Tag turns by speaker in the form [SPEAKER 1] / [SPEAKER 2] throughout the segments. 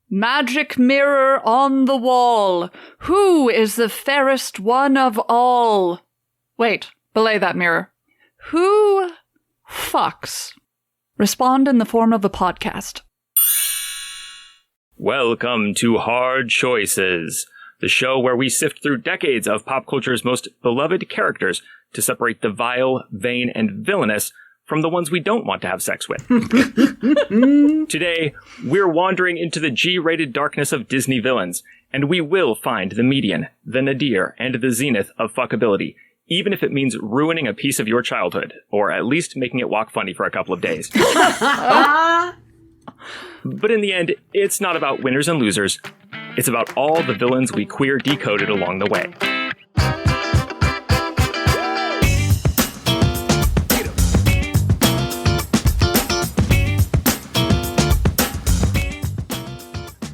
[SPEAKER 1] Magic mirror on the wall, who is the fairest one of all? Wait, belay that mirror. Who fucks? Respond in the form of a podcast.
[SPEAKER 2] Welcome to Hard Choices, the show where we sift through decades of pop culture's most beloved characters to separate the vile, vain, and villainous from the ones we don't want to have sex with. Today, we're wandering into the G-rated darkness of Disney villains, and we will find the median, the nadir, and the zenith of fuckability, even if it means ruining a piece of your childhood, or at least making it walk funny for a couple of days. But in the end, it's not about winners and losers. It's about all the villains we queer decoded along the way.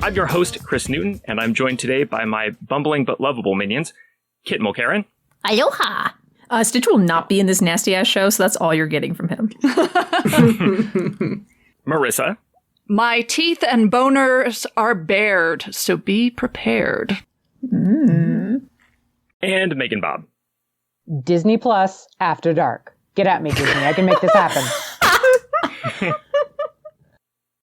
[SPEAKER 2] I'm your host, Kris Newton, and I'm joined today by my bumbling but lovable minions, Kit Mulkerin.
[SPEAKER 3] Aloha! Stitch will not be in this nasty-ass show, so that's all you're getting from him.
[SPEAKER 2] Marissa.
[SPEAKER 1] My teeth and boners are bared, so be prepared.
[SPEAKER 2] And MeganBob.
[SPEAKER 4] Disney Plus After Dark. Get at me, Disney. I can make this happen.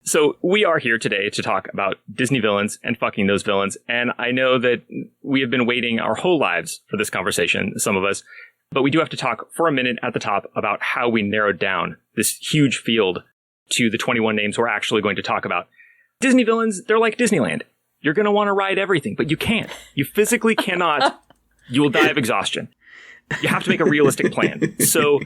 [SPEAKER 2] So we are here today to talk about Disney villains and fucking those villains. And I know that we have been waiting our whole lives for this conversation, some of us. But we do have to talk for a minute at the top about how we narrowed down this huge field to the 21 names we're actually going to talk about. Disney villains, they're like Disneyland. You're going to want to ride everything, but you can't. You physically cannot. You will die of exhaustion. You have to make a realistic plan. So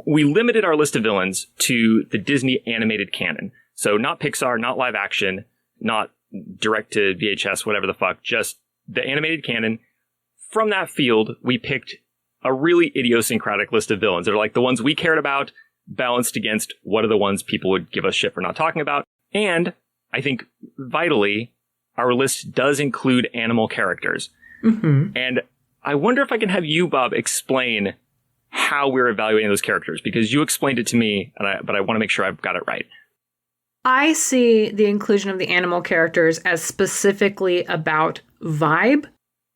[SPEAKER 2] we limited our list of villains to the Disney animated canon. So not Pixar, not live action, not direct to VHS, whatever the fuck, just the animated canon. From that field, we picked a really idiosyncratic list of villains. They're like the ones we cared about, balanced against what are the ones people would give us shit for not talking about. And I think vitally, our list does include animal characters. Mm-hmm. And I wonder if I can have you, Bob, explain how we're evaluating those characters, because you explained it to me, but I want to make sure I've got it right.
[SPEAKER 5] I see the inclusion of the animal characters as specifically about vibe,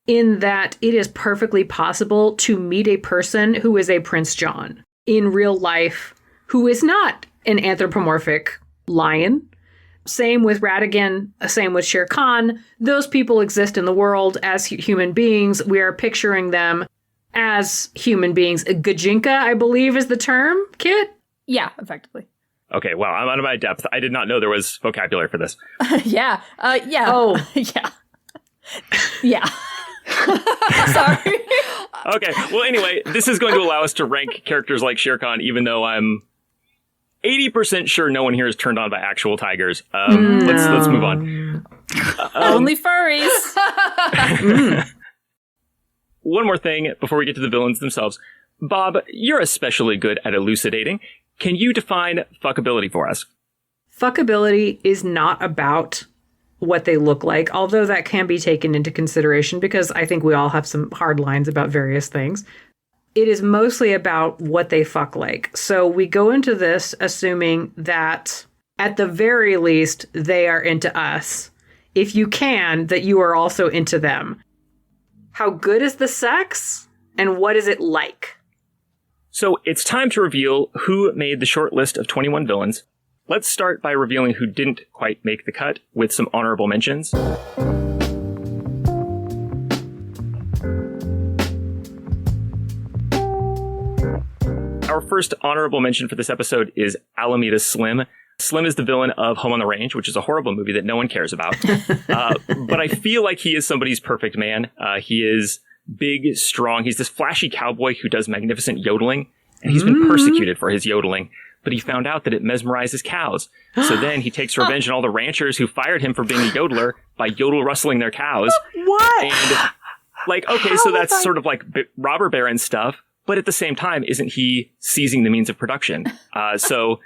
[SPEAKER 5] in that it is perfectly possible to meet a person who is a Prince John in real life, who is not an anthropomorphic lion. Same with Ratigan, same with Shere Khan. Those people exist in the world as human beings. We are picturing them as human beings. Gajinka, I believe, is the term, Kit?
[SPEAKER 3] Yeah, effectively.
[SPEAKER 2] Okay, wow, I'm out of my depth. I did not know there was vocabulary for this.
[SPEAKER 3] Yeah.
[SPEAKER 5] Oh.
[SPEAKER 3] Yeah. Yeah. Sorry.
[SPEAKER 2] Okay, well, anyway, this is going to allow us to rank characters like Shere Khan, even though I'm 80% sure no one here is turned on by actual tigers. Let's move on.
[SPEAKER 3] Only furries.
[SPEAKER 2] One more thing before we get to the villains themselves. Bob, you're especially good at elucidating. Can you define fuckability for us?
[SPEAKER 5] Fuckability is not about what they look like, although that can be taken into consideration because I think we all have some hard lines about various things. It is mostly about what they fuck like. So we go into this assuming that at the very least, they are into us. If you can, that you are also into them. How good is the sex? And what is it like?
[SPEAKER 2] So it's time to reveal who made the short list of 21 villains. Let's start by revealing who didn't quite make the cut with some honorable mentions. Our first honorable mention for this episode is Alameda Slim. Slim is the villain of Home on the Range, which is a horrible movie that no one cares about. But I feel like he is somebody's perfect man. He is big, strong. He's this flashy cowboy who does magnificent yodeling, and he's been persecuted for his yodeling, but he found out that it mesmerizes cows. So then he takes revenge on all the ranchers who fired him for being a yodeler by yodel rustling their cows.
[SPEAKER 5] What?
[SPEAKER 2] And okay, so that's sort of like robber baron stuff, but at the same time, isn't he seizing the means of production? So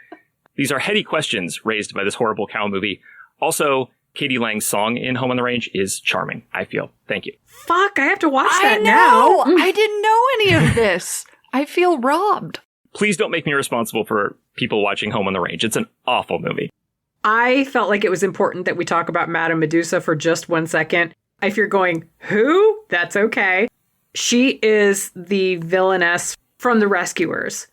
[SPEAKER 2] these are heady questions raised by this horrible cow movie. Also, Katie Lang's song in Home on the Range is charming, I feel. Thank you.
[SPEAKER 5] Fuck, I have to watch that
[SPEAKER 1] now.
[SPEAKER 5] now.
[SPEAKER 1] I didn't know any of this. I feel robbed.
[SPEAKER 2] Please don't make me responsible for people watching Home on the Range. It's an awful movie.
[SPEAKER 5] I felt like it was important that we talk about Madame Medusa for just 1 second. If you're going, who? That's okay. She is the villainess from The Rescuers.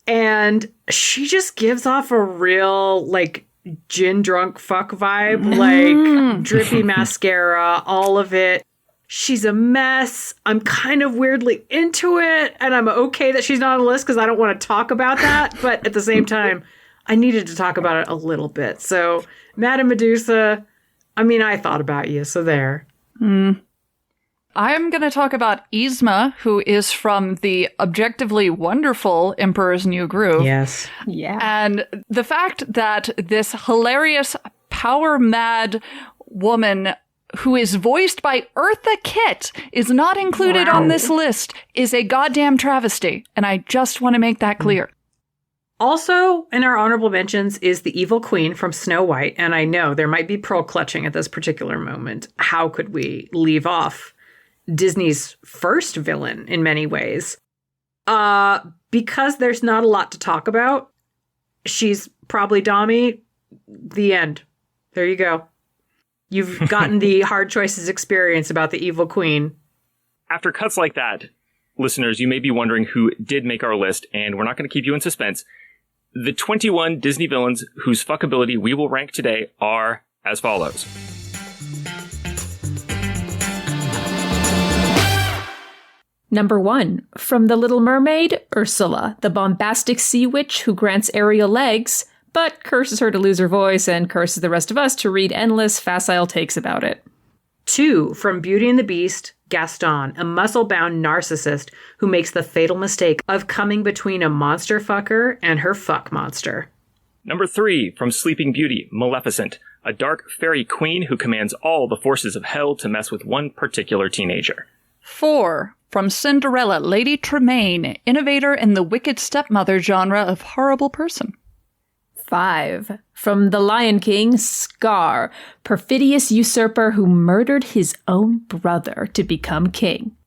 [SPEAKER 5] And she just gives off a real, like, gin drunk fuck vibe. Like, drippy mascara, all of it. She's a mess. I'm kind of weirdly into it. And I'm okay that she's not on the list because I don't want to talk about that. But at the same time, I needed to talk about it a little bit. So, Madame Medusa, I mean, I thought about you, so there.
[SPEAKER 1] I'm going to talk about Yzma, who is from the objectively wonderful Emperor's New Groove.
[SPEAKER 5] Yes.
[SPEAKER 3] Yeah.
[SPEAKER 1] And the fact that this hilarious, power-mad woman who is voiced by Eartha Kitt is not included on this list is a goddamn travesty. And I just want to make that clear.
[SPEAKER 5] Also, in our honorable mentions is the evil queen from Snow White. And I know there might be pearl clutching at this particular moment. How could we leave off Disney's first villain in many ways? Because there's not a lot to talk about. She's probably Dami. The end. There you go. You've gotten the hard choices experience about the evil queen.
[SPEAKER 2] After cuts like that, listeners, you may be wondering who did make our list, and we're not going to keep you in suspense. The 21 Disney villains whose fuckability we will rank today are as follows.
[SPEAKER 3] Number 1, from The Little Mermaid, Ursula, the bombastic sea witch who grants Ariel legs, but curses her to lose her voice and curses the rest of us to read endless, facile takes about it.
[SPEAKER 5] 2, from Beauty and the Beast, Gaston, a muscle-bound narcissist who makes the fatal mistake of coming between a monster fucker and her fuck monster.
[SPEAKER 2] Number 3, from Sleeping Beauty, Maleficent, a dark fairy queen who commands all the forces of hell to mess with one particular teenager.
[SPEAKER 1] 4, from Cinderella, Lady Tremaine, innovator in the wicked stepmother genre of horrible person.
[SPEAKER 3] 5, from The Lion King, Scar, perfidious usurper who murdered his own brother to become king.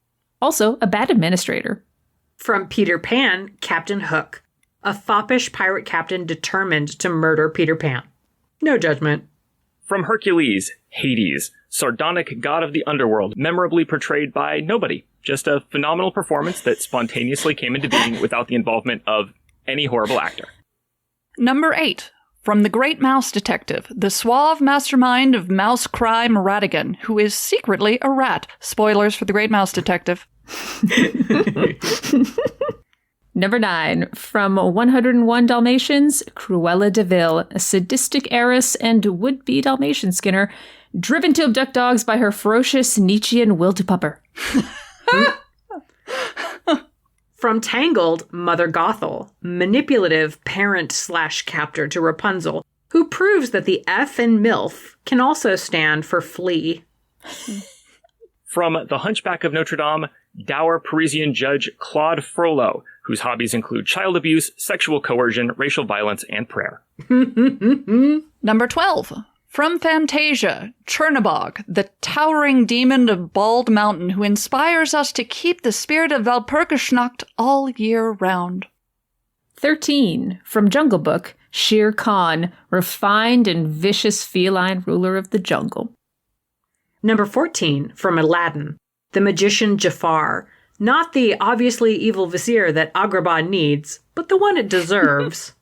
[SPEAKER 3] Also, a bad administrator.
[SPEAKER 5] From Peter Pan, Captain Hook, a foppish pirate captain determined to murder Peter Pan. No judgment.
[SPEAKER 2] From Hercules, Hades, sardonic god of the underworld, memorably portrayed by nobody. Just a phenomenal performance that spontaneously came into being without the involvement of any horrible actor.
[SPEAKER 1] Number 8, from The Great Mouse Detective, the suave mastermind of mouse crime Ratigan, who is secretly a rat. Spoilers for The Great Mouse Detective.
[SPEAKER 3] Number 9, from 101 Dalmatians, Cruella de Vil, a sadistic heiress and would-be Dalmatian skinner, driven to abduct dogs by her ferocious Nietzschean will to pupper.
[SPEAKER 5] From Tangled, Mother Gothel, manipulative parent/captor to Rapunzel, who proves that the F in MILF can also stand for flea.
[SPEAKER 2] From The Hunchback of Notre Dame, dour Parisian judge Claude Frollo, whose hobbies include child abuse, sexual coercion, racial violence, and prayer.
[SPEAKER 1] Number 12, from Fantasia, Chernabog, the towering demon of Bald Mountain who inspires us to keep the spirit of Walpurgisnacht all year round.
[SPEAKER 3] 13, from Jungle Book, Shere Khan, refined and vicious feline ruler of the jungle.
[SPEAKER 5] Number 14, from Aladdin, the magician Jafar, not the obviously evil vizier that Agrabah needs, but the one it deserves.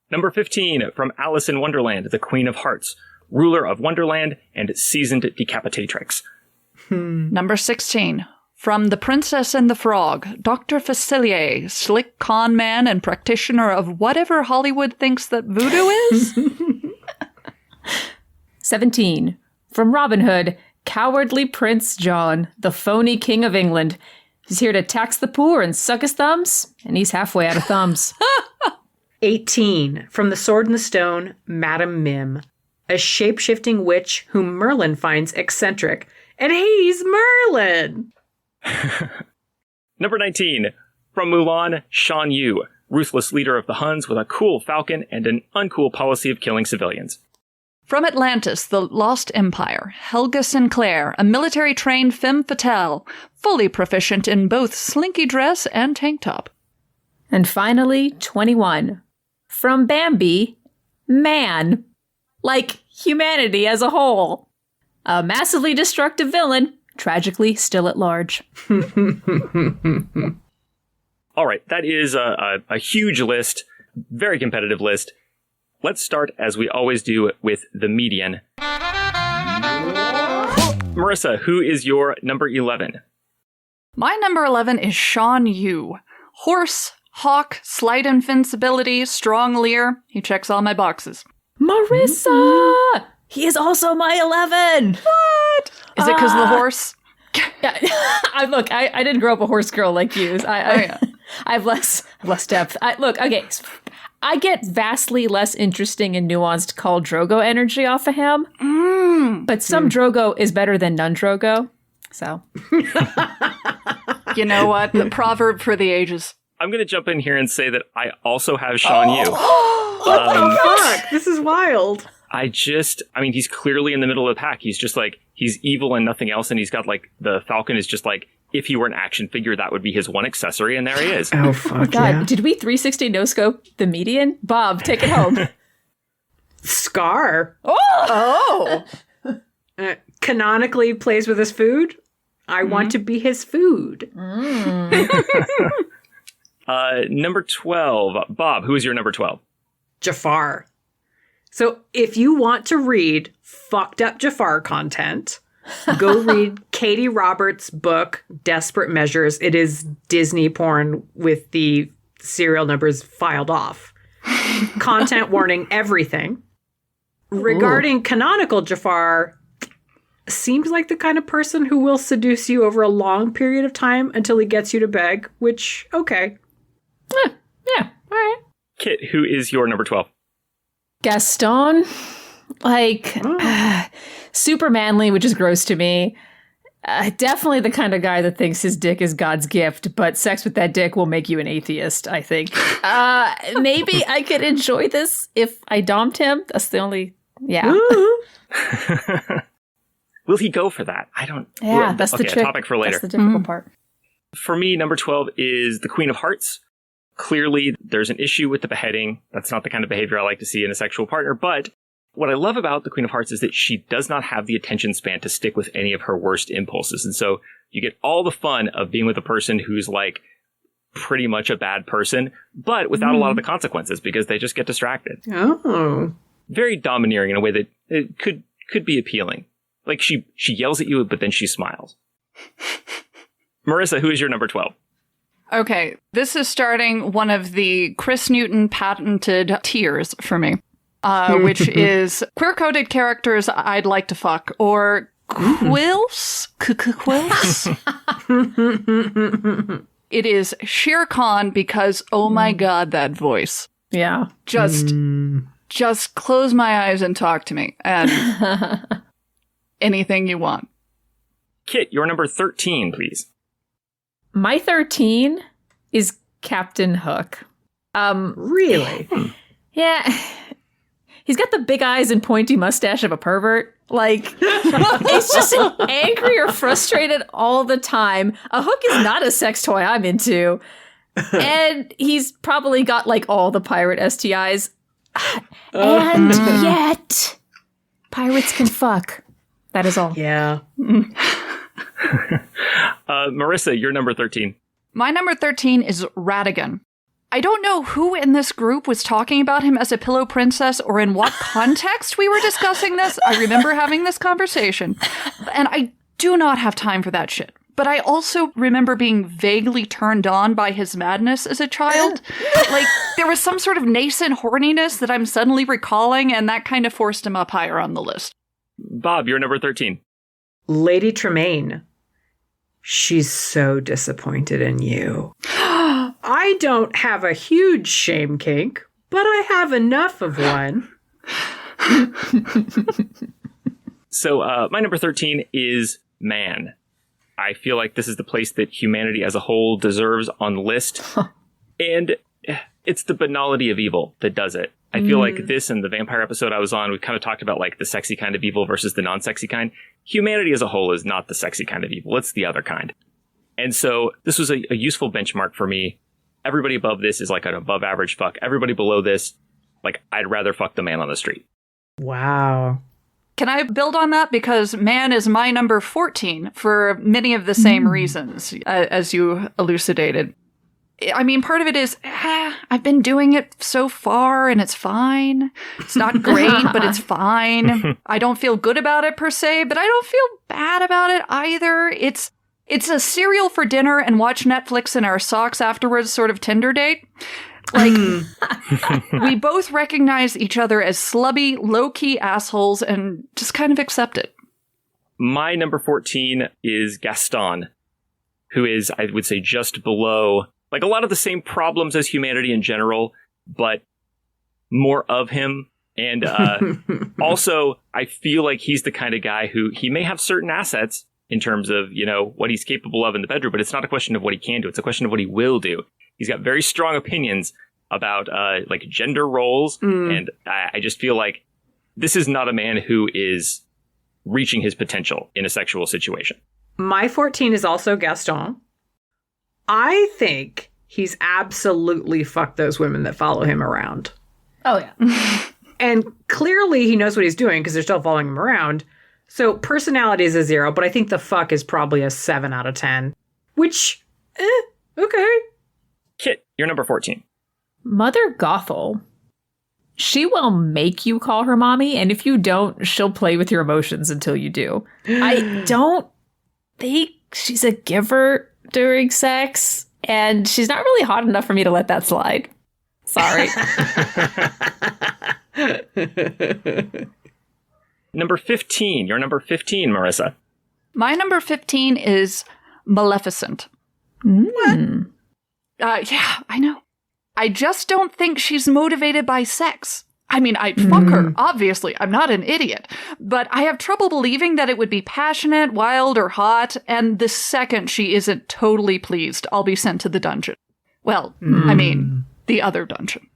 [SPEAKER 2] Number 15, from Alice in Wonderland, the Queen of Hearts, ruler of Wonderland and seasoned decapitatrix.
[SPEAKER 1] Number 16, from The Princess and the Frog, Dr. Facilier, slick con man and practitioner of whatever Hollywood thinks that voodoo is.
[SPEAKER 3] 17, from Robin Hood, cowardly Prince John, the phony King of England. He's here to tax the poor and suck his thumbs, and he's halfway out of thumbs.
[SPEAKER 5] 18, from The Sword and the Stone, Madame Mim, a shape-shifting witch whom Merlin finds eccentric, and he's Merlin!
[SPEAKER 2] Number 19, from Mulan, Shan Yu, ruthless leader of the Huns with a cool falcon and an uncool policy of killing civilians.
[SPEAKER 1] From Atlantis, the Lost Empire, Helga Sinclair, a military-trained femme fatale, fully proficient in both slinky dress and tank top.
[SPEAKER 3] And finally, 21, from Bambi, Man. like humanity as a whole. A massively destructive villain, tragically still at large.
[SPEAKER 2] All right, that is a huge list, very competitive list. Let's start, as we always do, with the median. Marissa, who is your number 11?
[SPEAKER 1] My number 11 is Shan Yu. Horse, hawk, slight invincibility, strong leer. He checks all my boxes.
[SPEAKER 3] Marissa! He is also my 11!
[SPEAKER 1] What? Is it because of the horse?
[SPEAKER 3] Yeah. Look, I didn't grow up a horse girl like you. I have less depth. Okay. I get vastly less interesting and nuanced Khal Drogo energy off of him. But some Drogo is better than none Drogo. So.
[SPEAKER 1] You know what? The proverb for the ages.
[SPEAKER 2] I'm going to jump in here and say that I also have Shan Yu.
[SPEAKER 5] What the fuck? This is wild.
[SPEAKER 2] He's clearly in the middle of the pack. He's just like, he's evil and nothing else. And he's got like, the Falcon is just like, if he were an action figure, that would be his one accessory. And there he is.
[SPEAKER 5] Oh, fuck
[SPEAKER 3] God,
[SPEAKER 5] yeah.
[SPEAKER 3] did we 360 no-scope the median? Bob, take it home.
[SPEAKER 5] Scar.
[SPEAKER 3] Oh!
[SPEAKER 5] Canonically plays with his food. I want to be his food.
[SPEAKER 2] Number 12. Bob, who is your number 12?
[SPEAKER 5] Jafar. So if you want to read fucked up Jafar content, go read Katie Roberts' book, Desperate Measures. It is Disney porn with the serial numbers filed off. Content warning, everything. Regarding canonical Jafar, seems like the kind of person who will seduce you over a long period of time until he gets you to beg, which, okay.
[SPEAKER 3] Yeah, all right.
[SPEAKER 2] Kit, who is your number 12?
[SPEAKER 3] Gaston, super manly, which is gross to me. Definitely the kind of guy that thinks his dick is God's gift, but sex with that dick will make you an atheist, I think. Maybe I could enjoy this if I domed him. That's the only, yeah.
[SPEAKER 2] Will he go for that? I don't.
[SPEAKER 3] Yeah, that's the trick.
[SPEAKER 2] A topic for later.
[SPEAKER 3] That's the difficult part.
[SPEAKER 2] For me, number 12 is the Queen of Hearts. Clearly, there's an issue with the beheading. That's not the kind of behavior I like to see in a sexual partner. But what I love about the Queen of Hearts is that she does not have the attention span to stick with any of her worst impulses. And so you get all the fun of being with a person who's like pretty much a bad person, but without a lot of the consequences because they just get distracted.
[SPEAKER 5] Oh.
[SPEAKER 2] Very domineering in a way that it could be appealing. Like she yells at you, but then she smiles. Marissa, who is your number 12?
[SPEAKER 1] Okay, this is starting one of the Kris Newton patented tiers for me, which is queer-coded characters I'd like to fuck, or quills? Quills? It is Shere Khan because, oh my god, that voice.
[SPEAKER 3] Yeah.
[SPEAKER 1] Just close my eyes and talk to me, and anything you want.
[SPEAKER 2] Kit, your number 13, please.
[SPEAKER 3] My 13 is Captain Hook.
[SPEAKER 5] Really?
[SPEAKER 3] Yeah. He's got the big eyes and pointy mustache of a pervert. Like, he's just angry or frustrated all the time. A hook is not a sex toy I'm into. And he's probably got, like, all the pirate STIs. And yet, pirates can fuck. That is all.
[SPEAKER 5] Yeah.
[SPEAKER 2] Marissa, your number 13.
[SPEAKER 1] My number 13 is Radigan. I don't know who in this group was talking about him as a pillow princess or in what context we were discussing this. I remember having this conversation. And I do not have time for that shit. But I also remember being vaguely turned on by his madness as a child. Like, there was some sort of nascent horniness that I'm suddenly recalling, and that kind of forced him up higher on the list.
[SPEAKER 2] Bob, your number 13.
[SPEAKER 5] Lady Tremaine. She's so disappointed in you. I don't have a huge shame kink, but I have enough of one.
[SPEAKER 2] So my number 13 is man. I feel like this is the place that humanity as a whole deserves on the list. And it's the banality of evil that does it. I feel like this and the vampire episode I was on, we kind of talked about like the sexy kind of evil versus the non-sexy kind. Humanity as a whole is not the sexy kind of evil. It's the other kind. And so this was a useful benchmark for me. Everybody above this is like an above average fuck. Everybody below this, like I'd rather fuck the man on the street.
[SPEAKER 5] Wow.
[SPEAKER 1] Can I build on that? Because man is my number 14 for many of the same reasons as you elucidated. I mean, part of it is, I've been doing it so far and it's fine. It's not great, but it's fine. I don't feel good about it per se, but I don't feel bad about it either. It's a cereal for dinner and watch Netflix in our socks afterwards sort of Tinder date. Like, we both recognize each other as slubby, low-key assholes and just kind of accept it.
[SPEAKER 2] My number 14 is Gaston, who is, I would say, just below, like, a lot of the same problems as humanity in general, but more of him. And also, I feel like he's the kind of guy who, he may have certain assets in terms of, you know, what he's capable of in the bedroom, but it's not a question of what he can do. It's a question of what he will do. He's got very strong opinions about like gender roles. And I just feel like this is not a man who is reaching his potential in a sexual situation.
[SPEAKER 5] My 14 is also Gaston. I think he's absolutely fucked those women that follow him around.
[SPEAKER 3] Oh, yeah.
[SPEAKER 5] And clearly he knows what he's doing because they're still following him around. So personality is a 0, but I think the fuck is probably a 7 out of 10. Which, okay.
[SPEAKER 2] Kit, you're number 14.
[SPEAKER 3] Mother Gothel. She will make you call her mommy, and if you don't, she'll play with your emotions until you do. I don't think she's a giver during sex, and she's not really hot enough for me to let that slide. Sorry.
[SPEAKER 2] Number 15. You're number 15, Marissa.
[SPEAKER 1] My number 15 is Maleficent.
[SPEAKER 3] What?
[SPEAKER 1] Yeah, I know. I just don't think she's motivated by sex. I mean, I'd fuck her, obviously. I'm not an idiot. But I have trouble believing that it would be passionate, wild, or hot, and the second she isn't totally pleased, I'll be sent to the dungeon. Well, I mean, the other dungeon.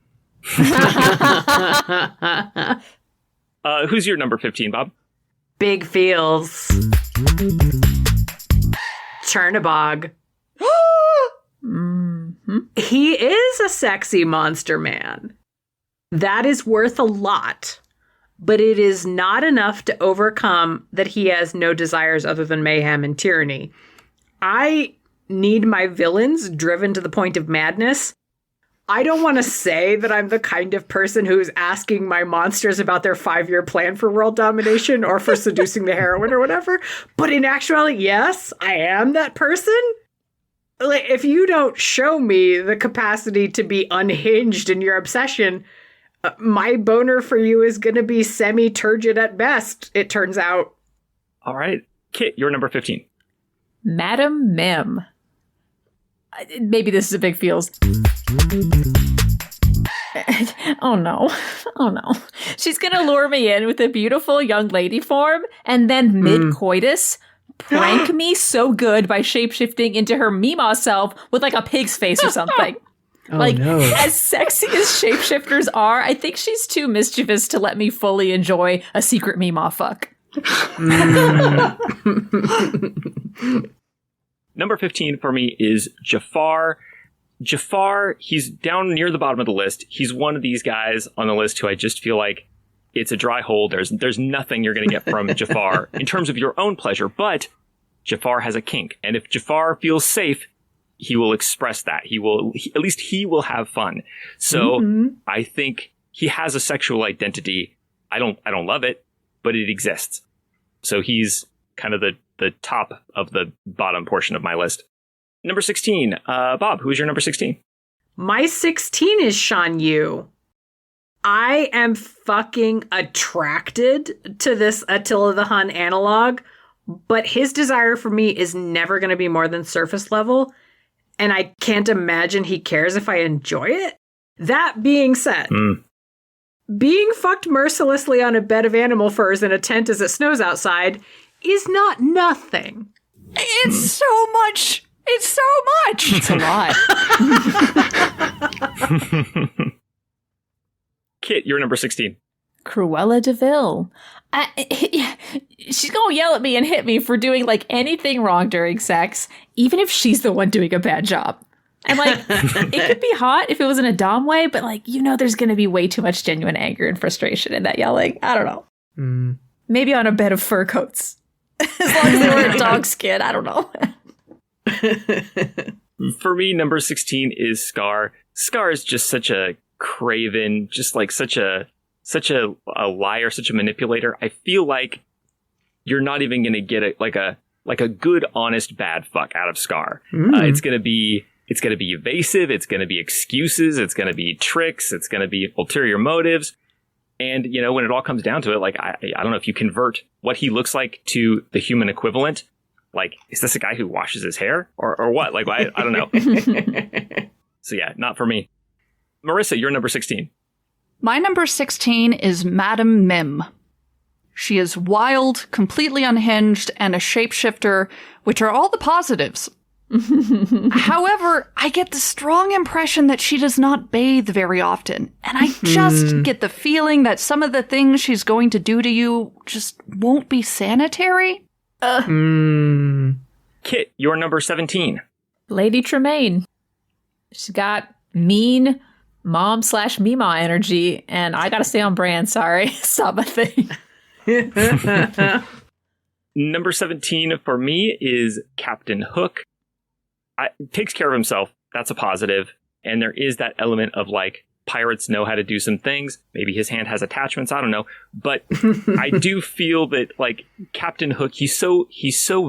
[SPEAKER 2] Who's your number 15, Bob?
[SPEAKER 5] Big feels. Chernabog. He is a sexy monster man. That is worth a lot, but it is not enough to overcome that he has no desires other than mayhem and tyranny. I need my villains driven to the point of madness. I don't want to say that I'm the kind of person who's asking my monsters about their 5-year plan for world domination or for seducing the heroine or whatever, but in actuality, yes, I am that person. Like, if you don't show me the capacity to be unhinged in your obsession, my boner for you is going to be semi-turgid at best, it turns out.
[SPEAKER 2] All right. Kit, you're number 15.
[SPEAKER 3] Madam Mim. Maybe this is a big feels. Oh no. Oh no. She's going to lure me in with a beautiful young lady form and then mid-coitus prank me so good by shapeshifting into her Mima self with like a pig's face or something.
[SPEAKER 5] Oh,
[SPEAKER 3] like,
[SPEAKER 5] no.
[SPEAKER 3] as sexy as shapeshifters are, I think she's too mischievous to let me fully enjoy a secret Mima fuck.
[SPEAKER 2] Number 15 for me is Jafar. Jafar, he's down near the bottom of the list. He's one of these guys on the list who I just feel like it's a dry hole. There's nothing you're going to get from Jafar in terms of your own pleasure, but Jafar has a kink. And if Jafar feels safe, he will express that. At least he will have fun. So I think he has a sexual identity. I don't love it, but it exists. So he's kind of the top of the bottom portion of my list. Number 16, Bob, who is your number 16?
[SPEAKER 5] My 16 is Shan Yu. I am fucking attracted to this Attila the Hun analog, but his desire for me is never going to be more than surface level, and I can't imagine he cares if I enjoy it. That being said, being fucked mercilessly on a bed of animal furs in a tent as it snows outside is not nothing.
[SPEAKER 1] It's so much. It's so much.
[SPEAKER 3] It's a lot.
[SPEAKER 2] Kit, you're number 16.
[SPEAKER 3] Cruella de Vil. She's gonna yell at me and hit me for doing like anything wrong during sex, even if she's the one doing a bad job. And like, it could be hot if it was in a Dom way, but like, there's going to be way too much genuine anger and frustration in that yelling. I don't know. Maybe on a bed of fur coats. As long as they were a dog skin. I don't know.
[SPEAKER 2] For me, number 16 is Scar. Scar is just such a craven, just like such a liar, such a manipulator. I feel like you're not even going to get a good, honest, bad fuck out of Scar. It's going to be evasive. It's going to be excuses. It's going to be tricks. It's going to be ulterior motives. And, when it all comes down to it, like, I don't know if you convert what he looks like to the human equivalent. Like, is this a guy who washes his hair or what? Like, I don't know. So yeah, not for me. Marissa, you're number 16.
[SPEAKER 1] My number 16 is Madame Mim. She is wild, completely unhinged, and a shapeshifter, which are all the positives. However, I get the strong impression that she does not bathe very often, and I just get the feeling that some of the things she's going to do to you just won't be sanitary.
[SPEAKER 2] Kit, you're number 17.
[SPEAKER 3] Lady Tremaine. She's got mean mom/Mima energy, and I gotta stay on brand, sorry. It's not my thing.
[SPEAKER 2] Number 17 for me is Captain Hook. Takes care of himself. That's a positive. And there is that element of like, pirates know how to do some things. Maybe his hand has attachments. I don't know. But I do feel that like Captain Hook, he's so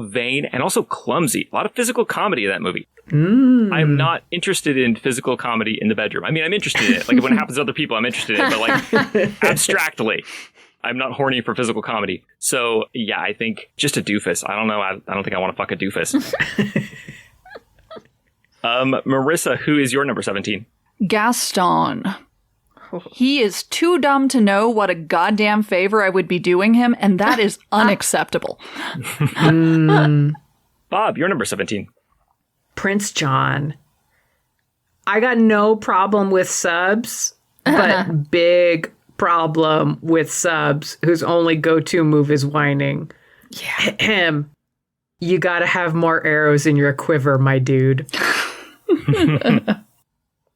[SPEAKER 2] vain and also clumsy. A lot of physical comedy in that movie. I'm not interested in physical comedy in the bedroom. I mean, I'm interested in it. Like when it happens to other people, I'm interested in it. But like abstractly, I'm not horny for physical comedy. So yeah, I think just a doofus. I don't know. I don't think I want to fuck a doofus. Marissa, who is your number 17?
[SPEAKER 1] Gaston. He is too dumb to know what a goddamn favor I would be doing him, and that is unacceptable.
[SPEAKER 2] Bob, you're number 17.
[SPEAKER 5] Prince John. I got no problem with subs, but big problem with subs whose only go-to move is whining. Yeah. Him. You gotta have more arrows in your quiver, my dude.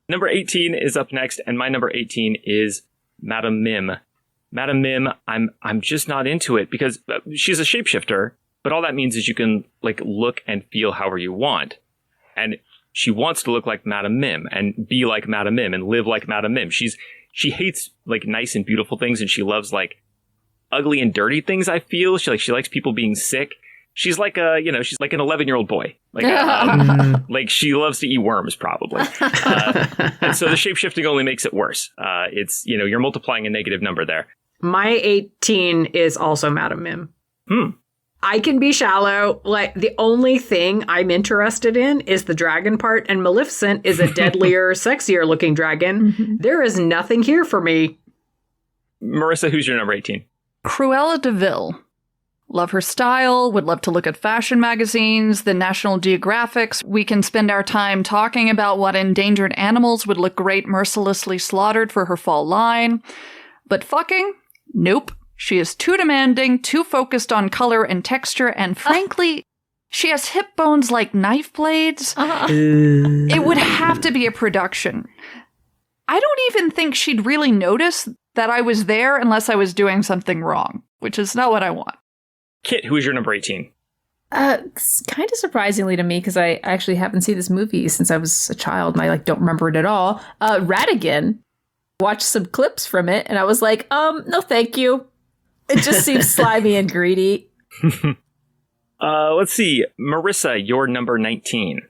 [SPEAKER 2] Number 18 is up next, and my number 18 is Madame Mim. Madame Mim, I'm just not into it because she's a shapeshifter, but all that means is you can like look and feel however you want. And she wants to look like Madame Mim and be like Madame Mim and live like Madame Mim. She hates like nice and beautiful things, and she loves like ugly and dirty things. I feel she likes people being sick. She's like she's like an 11-year-old boy. Like, like she loves to eat worms, probably. And so the shapeshifting only makes it worse. It's, you're multiplying a negative number there.
[SPEAKER 5] My 18 is also Madame Mim. I can be shallow. Like the only thing I'm interested in is the dragon part, and Maleficent is a deadlier, sexier looking dragon. There is nothing here for me.
[SPEAKER 2] Marissa, who's your number 18?
[SPEAKER 1] Cruella de Vil. Love her style, would love to look at fashion magazines, the National Geographics. We can spend our time talking about what endangered animals would look great mercilessly slaughtered for her fall line. But fucking? Nope. She is too demanding, too focused on color and texture, and frankly, she has hip bones like knife blades. It would have to be a production. I don't even think she'd really notice that I was there unless I was doing something wrong, which is not what I want.
[SPEAKER 2] Kit, who is your number 18?
[SPEAKER 3] It's kind of surprisingly to me because I actually haven't seen this movie since I was a child and I don't remember it at all. Ratigan. Watched some clips from it and I was like, no thank you. It just seems slimy and greedy.
[SPEAKER 2] Let's see. Marissa, you're number 19.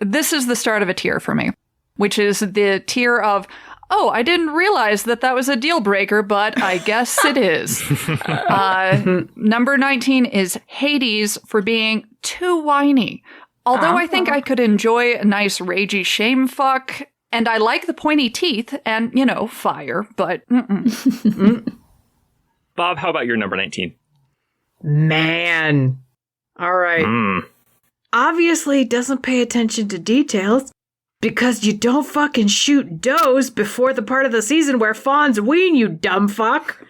[SPEAKER 1] This is the start of a tier for me, which is the tier of, oh, I didn't realize that was a deal breaker, but I guess it is. Number 19 is Hades for being too whiny. Although I think I could enjoy a nice ragey shame fuck, and I like the pointy teeth and, fire, but
[SPEAKER 2] Bob, how about your number 19?
[SPEAKER 5] Man. All right. Obviously doesn't pay attention to details. Because you don't fucking shoot does before the part of the season where fawns wean, you dumb fuck.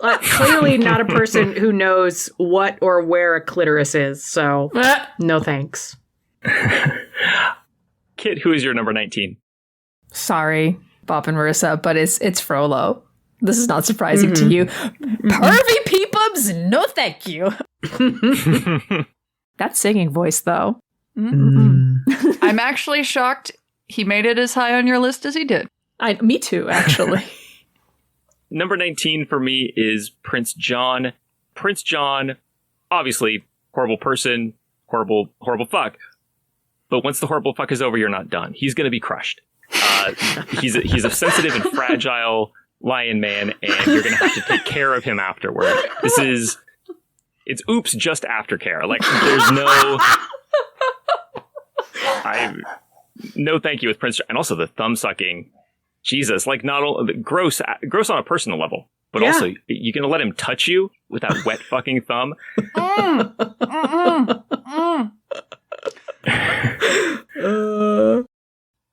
[SPEAKER 5] Clearly not a person who knows what or where a clitoris is, so no thanks.
[SPEAKER 2] Kit, who is your number 19?
[SPEAKER 3] Sorry, Bob and Marissa, but it's Frollo. This is not surprising to you. Pervy peepums, no thank you. That singing voice, though.
[SPEAKER 1] I'm actually shocked he made it as high on your list as he did.
[SPEAKER 3] Me too, actually.
[SPEAKER 2] Number 19 for me is Prince John. Prince John, obviously, horrible person, horrible fuck. But once the horrible fuck is over, you're not done. He's going to be crushed. He's a sensitive and fragile lion man, and you're going to have to take care of him afterward. It's oops, just aftercare. Like, there's no thank you with Prince John. And also the thumb sucking. Jesus, like not all gross on a personal level, but also you're going to let him touch you with that wet fucking thumb.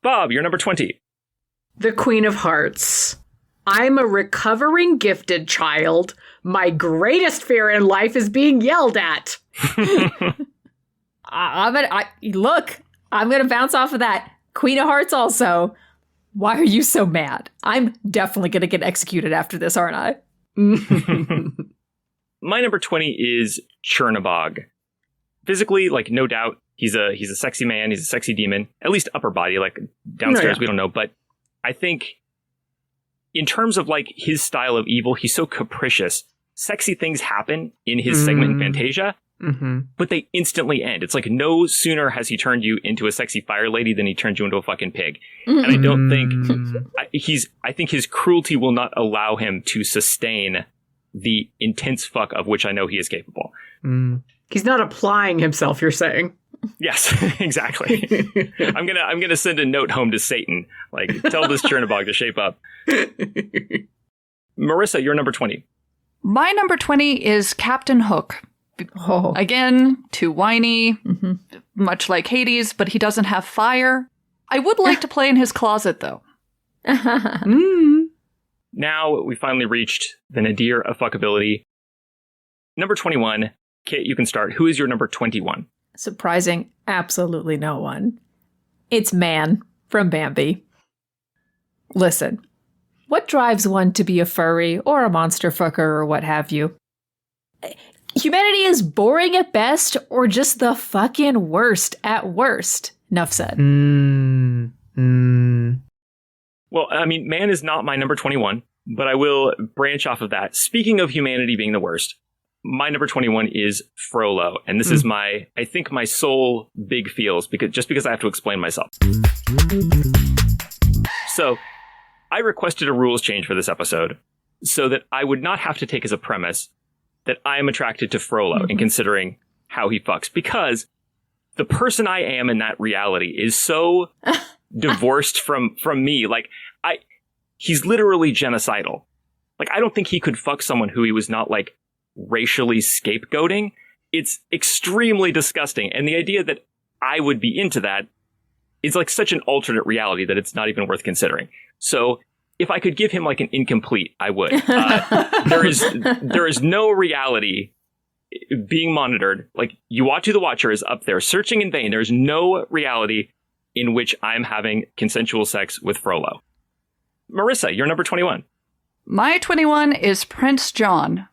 [SPEAKER 2] Bob, you're number 20.
[SPEAKER 5] The Queen of Hearts. I'm a recovering gifted child. My greatest fear in life is being yelled at.
[SPEAKER 3] I'm gonna bounce off of that. Queen of Hearts also. Why are you so mad? I'm definitely gonna get executed after this, aren't I?
[SPEAKER 2] My number 20 is Chernabog. Physically, like, no doubt, he's a sexy man, he's a sexy demon. At least upper body, like downstairs, we don't know. But I think in terms of like his style of evil, he's so capricious. Sexy things happen in his segment in Fantasia, but they instantly end. It's like no sooner has he turned you into a sexy fire lady than he turned you into a fucking pig. And I don't think I think his cruelty will not allow him to sustain the intense fuck of which I know he is capable.
[SPEAKER 5] He's not applying himself, you're saying.
[SPEAKER 2] Yes, exactly. I'm gonna send a note home to Satan. Like, tell this Chernabog to shape up. Marissa, you're number 20.
[SPEAKER 1] My number 20 is Captain Hook. Oh. Again, too whiny, much like Hades, but he doesn't have fire. I would like to play in his closet, though.
[SPEAKER 2] Now we finally reached the nadir of fuckability. Number 21. Kit, you can start. Who is your number 21?
[SPEAKER 3] Surprising absolutely no one. It's Man from Bambi. Listen, what drives one to be a furry or a monster fucker or what have you? Humanity is boring at best or just the fucking worst at worst. Enough said.
[SPEAKER 2] Well, I mean, Man is not my number 21, but I will branch off of that. Speaking of humanity being the worst, my number 21 is Frollo, and this is I think my sole big feels, because I have to explain myself. So, I requested a rules change for this episode so that I would not have to take as a premise that I am attracted to Frollo in considering how he fucks, because the person I am in that reality is so divorced from me. Like, he's literally genocidal. Like, I don't think he could fuck someone who he was not, like, racially scapegoating. It's extremely disgusting. And the idea that I would be into that is like such an alternate reality that it's not even worth considering. So if I could give him like an incomplete, I would. There is no reality being monitored. Like, Uatu the Watcher is up there searching in vain. There's no reality in which I'm having consensual sex with Frollo. Marissa, you're number 21.
[SPEAKER 1] My 21 is Prince John.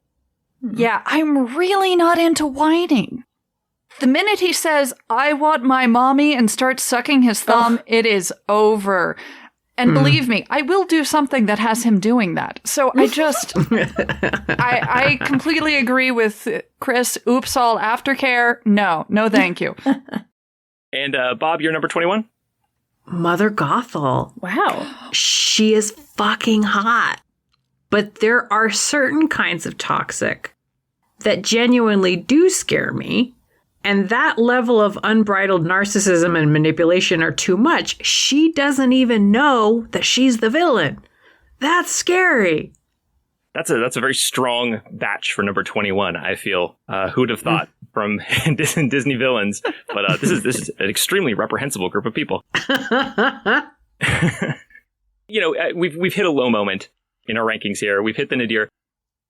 [SPEAKER 1] Yeah, I'm really not into whining. The minute he says, I want my mommy, and starts sucking his thumb, it is over. And believe me, I will do something that has him doing that. So I just, I completely agree with Kris. Oops, all aftercare. No thank you.
[SPEAKER 2] And Bob, you're number 21?
[SPEAKER 5] Mother Gothel.
[SPEAKER 3] Wow.
[SPEAKER 5] She is fucking hot. But there are certain kinds of toxic that genuinely do scare me. And that level of unbridled narcissism and manipulation are too much. She doesn't even know that she's the villain. That's scary.
[SPEAKER 2] That's a very strong batch for number 21, I feel. Who would have thought from Disney villains? But this is an extremely reprehensible group of people. You know, we've hit a low moment in our rankings here. We've hit the nadir.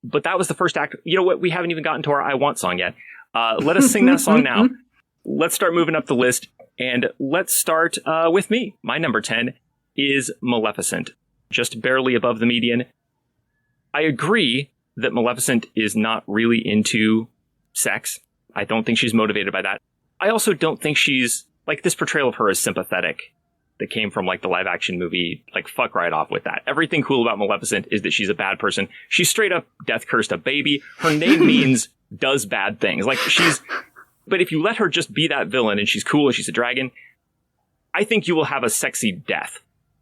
[SPEAKER 2] But that was the first act. You know what? We haven't even gotten to our I Want song yet. Let us sing that song now. Let's start moving up the list. And let's start with me. My number 10 is Maleficent, just barely above the median. I agree that Maleficent is not really into sex. I don't think she's motivated by that. I also don't think she's, like, this portrayal of her is sympathetic that came from, like, the live action movie. Like, fuck right off with that. Everything cool about Maleficent is that she's a bad person. She's straight up death cursed a baby. Her name means does bad things. Like, but if you let her just be that villain and she's cool and she's a dragon, I think you will have a sexy death,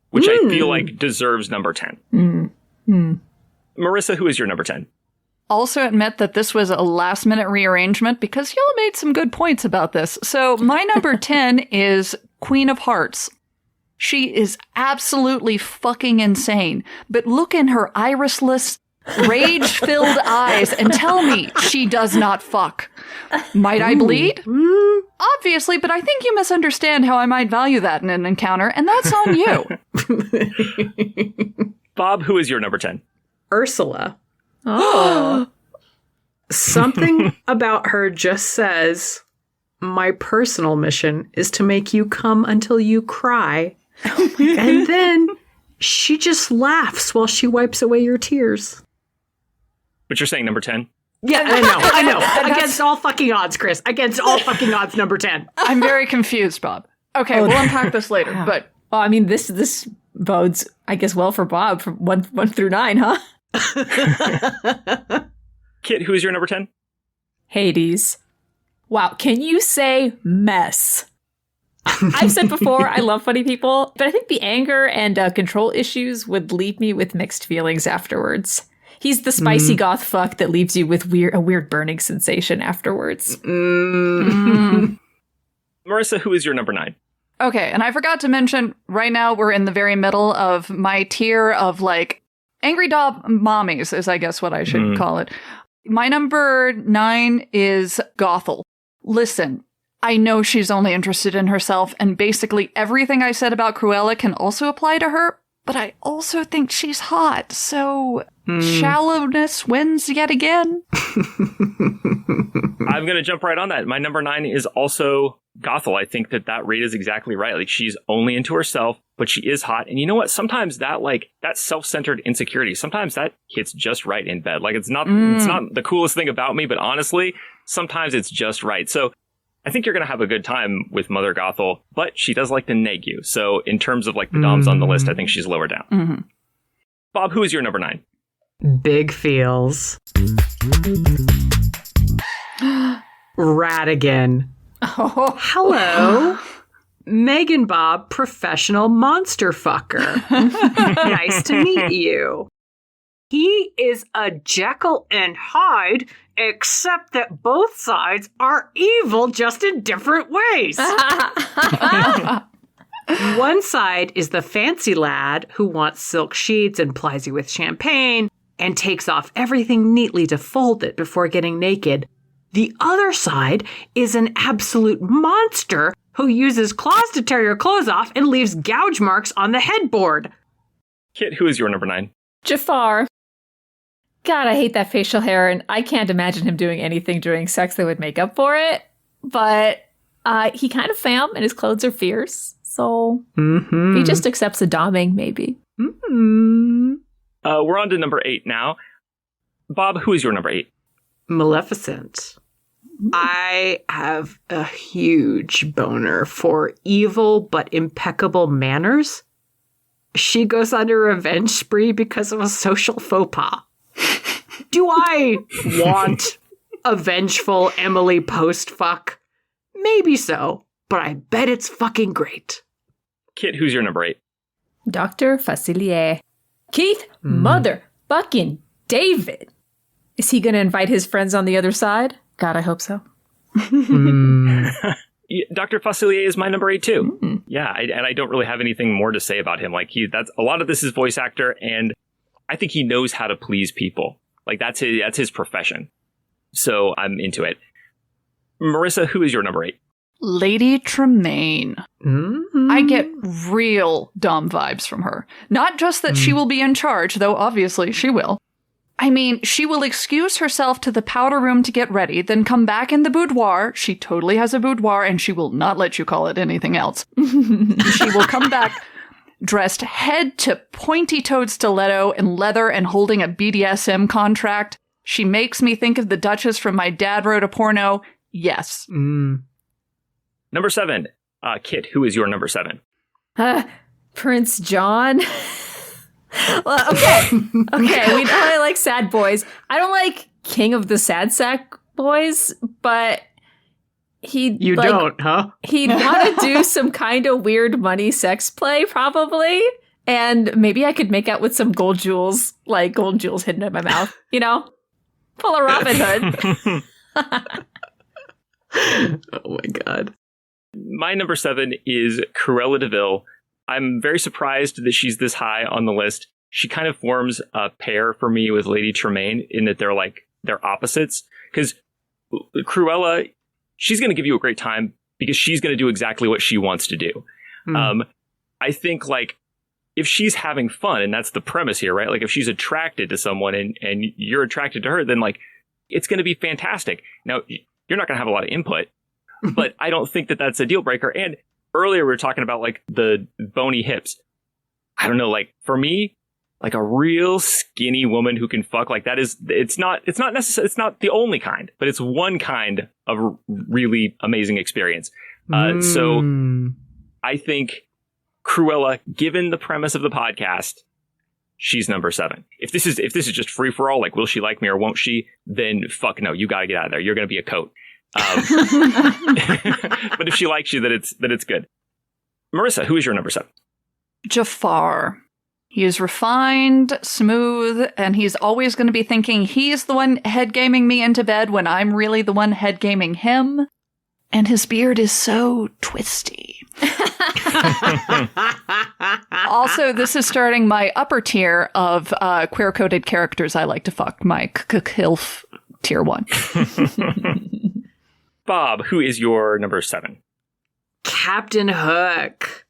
[SPEAKER 2] which I feel like deserves number 10. Marissa, who is your number 10?
[SPEAKER 1] Also admit that this was a last-minute rearrangement because y'all made some good points about this. So my number 10 is Queen of Hearts. She is absolutely fucking insane, but look in her irisless, rage-filled eyes and tell me she does not fuck. Might I bleed? Obviously, but I think you misunderstand how I might value that in an encounter, and that's on you.
[SPEAKER 2] Bob, who is your number 10?
[SPEAKER 5] Ursula.
[SPEAKER 3] Oh.
[SPEAKER 5] Something about her just says, my personal mission is to make you come until you cry. And then she just laughs while she wipes away your tears.
[SPEAKER 2] But you're saying number 10?
[SPEAKER 5] Yeah, I know. Against all fucking odds, Kris. Against all fucking odds, number 10.
[SPEAKER 1] I'm very confused, Bob. Okay, we'll unpack this later, but...
[SPEAKER 3] Well, I mean, this bodes, I guess, well for Bob from 1 through 9, huh?
[SPEAKER 2] Kit, who is your number 10?
[SPEAKER 3] Hades. Wow, can you say mess? I've said before, I love funny people, but I think the anger and control issues would leave me with mixed feelings afterwards. He's the spicy goth fuck that leaves you with a weird burning sensation afterwards.
[SPEAKER 2] Marissa, who is your number 9?
[SPEAKER 1] Okay, and I forgot to mention, right now we're in the very middle of my tier of, like, angry doll mommies is, I guess, what I should call it. My number 9 is Gothel. Listen, I know she's only interested in herself, and basically everything I said about Cruella can also apply to her, but I also think she's hot, so shallowness wins yet again.
[SPEAKER 2] I'm going to jump right on that. My number 9 is also Gothel. I think that rate is exactly right. Like, she's only into herself, but she is hot. And you know what? Sometimes that self-centered insecurity, sometimes that hits just right in bed. Like, it's not the coolest thing about me, but honestly, sometimes it's just right. So I think you're going to have a good time with Mother Gothel, but she does like to neg you. So in terms of, like, the doms on the list, I think she's lower down. Bob, who is your number 9?
[SPEAKER 5] Big feels. Radigan.
[SPEAKER 3] Oh,
[SPEAKER 5] hello. MeganBob, professional monster fucker. Nice to meet you. He is a Jekyll and Hyde, except that both sides are evil just in different ways. One side is the fancy lad who wants silk sheets and plies you with champagne and takes off everything neatly to fold it before getting naked. The other side is an absolute monster who uses claws to tear your clothes off and leaves gouge marks on the headboard.
[SPEAKER 2] Kit, who is your number 9?
[SPEAKER 3] Jafar. God, I hate that facial hair, and I can't imagine him doing anything during sex that would make up for it. But he kind of femme, and his clothes are fierce. So he just accepts a doming, maybe.
[SPEAKER 2] We're on to number 8 now. Bob, who is your number 8?
[SPEAKER 5] Maleficent. I have a huge boner for evil but impeccable manners. She goes on a revenge spree because of a social faux pas. Do I want a vengeful Emily post-fuck? Maybe so, but I bet it's fucking great.
[SPEAKER 2] Kit, who's your number 8?
[SPEAKER 3] Dr. Facilier. Keith, motherfucking David. Is he going to invite his friends on the other side? God, I hope so.
[SPEAKER 2] Dr. Facilier is my number 8 too. Yeah, and I don't really have anything more to say about him. Like, that's a lot of this is voice actor, and I think he knows how to please people. Like, that's his profession. So I'm into it. Marissa, who is your number 8?
[SPEAKER 1] Lady Tremaine. I get real dumb vibes from her. Not just that she will be in charge, though obviously she will, I mean, she will excuse herself to the powder room to get ready, then come back in the boudoir. She totally has a boudoir, and she will not let you call it anything else. She will come back dressed head to pointy-toed stiletto in leather and holding a BDSM contract. She makes me think of the Duchess from My Dad Wrote a Porno. Yes.
[SPEAKER 2] Number 7. Kit, who is your number 7?
[SPEAKER 3] Prince John. Well, okay. Okay, we know I like sad boys. I don't like King of the Sad Sack boys, but
[SPEAKER 5] You don't, huh?
[SPEAKER 3] He'd want to do some kind of weird money sex play, probably. And maybe I could make out with some gold jewels, like gold jewels hidden in my mouth, you know? Full of Robin Hood.
[SPEAKER 5] Oh my god.
[SPEAKER 2] My number 7 is Cruella de Vil. I'm very surprised that she's this high on the list. She kind of forms a pair for me with Lady Tremaine in that they're opposites. Because Cruella, she's going to give you a great time because she's going to do exactly what she wants to do. I think like if she's having fun, and that's the premise here, right? Like if she's attracted to someone and you're attracted to her, then like it's going to be fantastic. Now, you're not going to have a lot of input, but I don't think that that's a deal breaker. And earlier we were talking about like the bony hips. I don't know, like for me, like a real skinny woman who can fuck like that it's not necessary. It's not the only kind, but it's one kind of really amazing experience. So I think Cruella, given the premise of the podcast, she's number 7. If this is just free for all, like will she like me or won't she? Then fuck no, you got to get out of there. You're going to be a coat. But if she likes you, then it's good. Marissa, who is your number 7?
[SPEAKER 1] Jafar. He is refined, smooth, and he's always going to be thinking he's the one head gaming me into bed when I'm really the one head gaming him. And his beard is so twisty. Also, this is starting my upper tier of queer-coded characters I like to fuck. My KILF tier 1.
[SPEAKER 2] Bob, who is your number 7?
[SPEAKER 5] Captain Hook.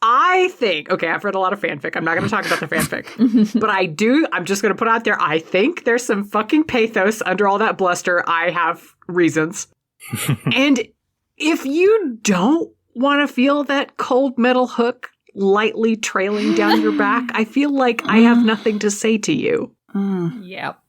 [SPEAKER 5] I think, okay, I've read a lot of fanfic. I'm not going to talk about the fanfic. But I'm just going to put out there, I think there's some fucking pathos under all that bluster. I have reasons. And if you don't want to feel that cold metal hook lightly trailing down your back, I feel like I have nothing to say to you.
[SPEAKER 3] Yep.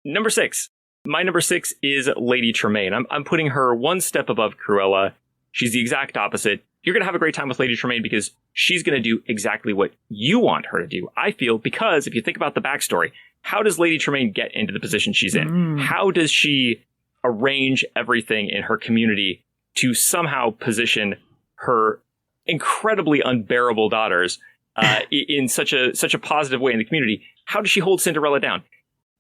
[SPEAKER 2] Number 6. My number 6 is Lady Tremaine. I'm putting her one step above Cruella. She's the exact opposite. You're going to have a great time with Lady Tremaine because she's going to do exactly what you want her to do, I feel, because if you think about the backstory, how does Lady Tremaine get into the position she's in? How does she arrange everything in her community to somehow position her incredibly unbearable daughters in such a positive way in the community? How does she hold Cinderella down?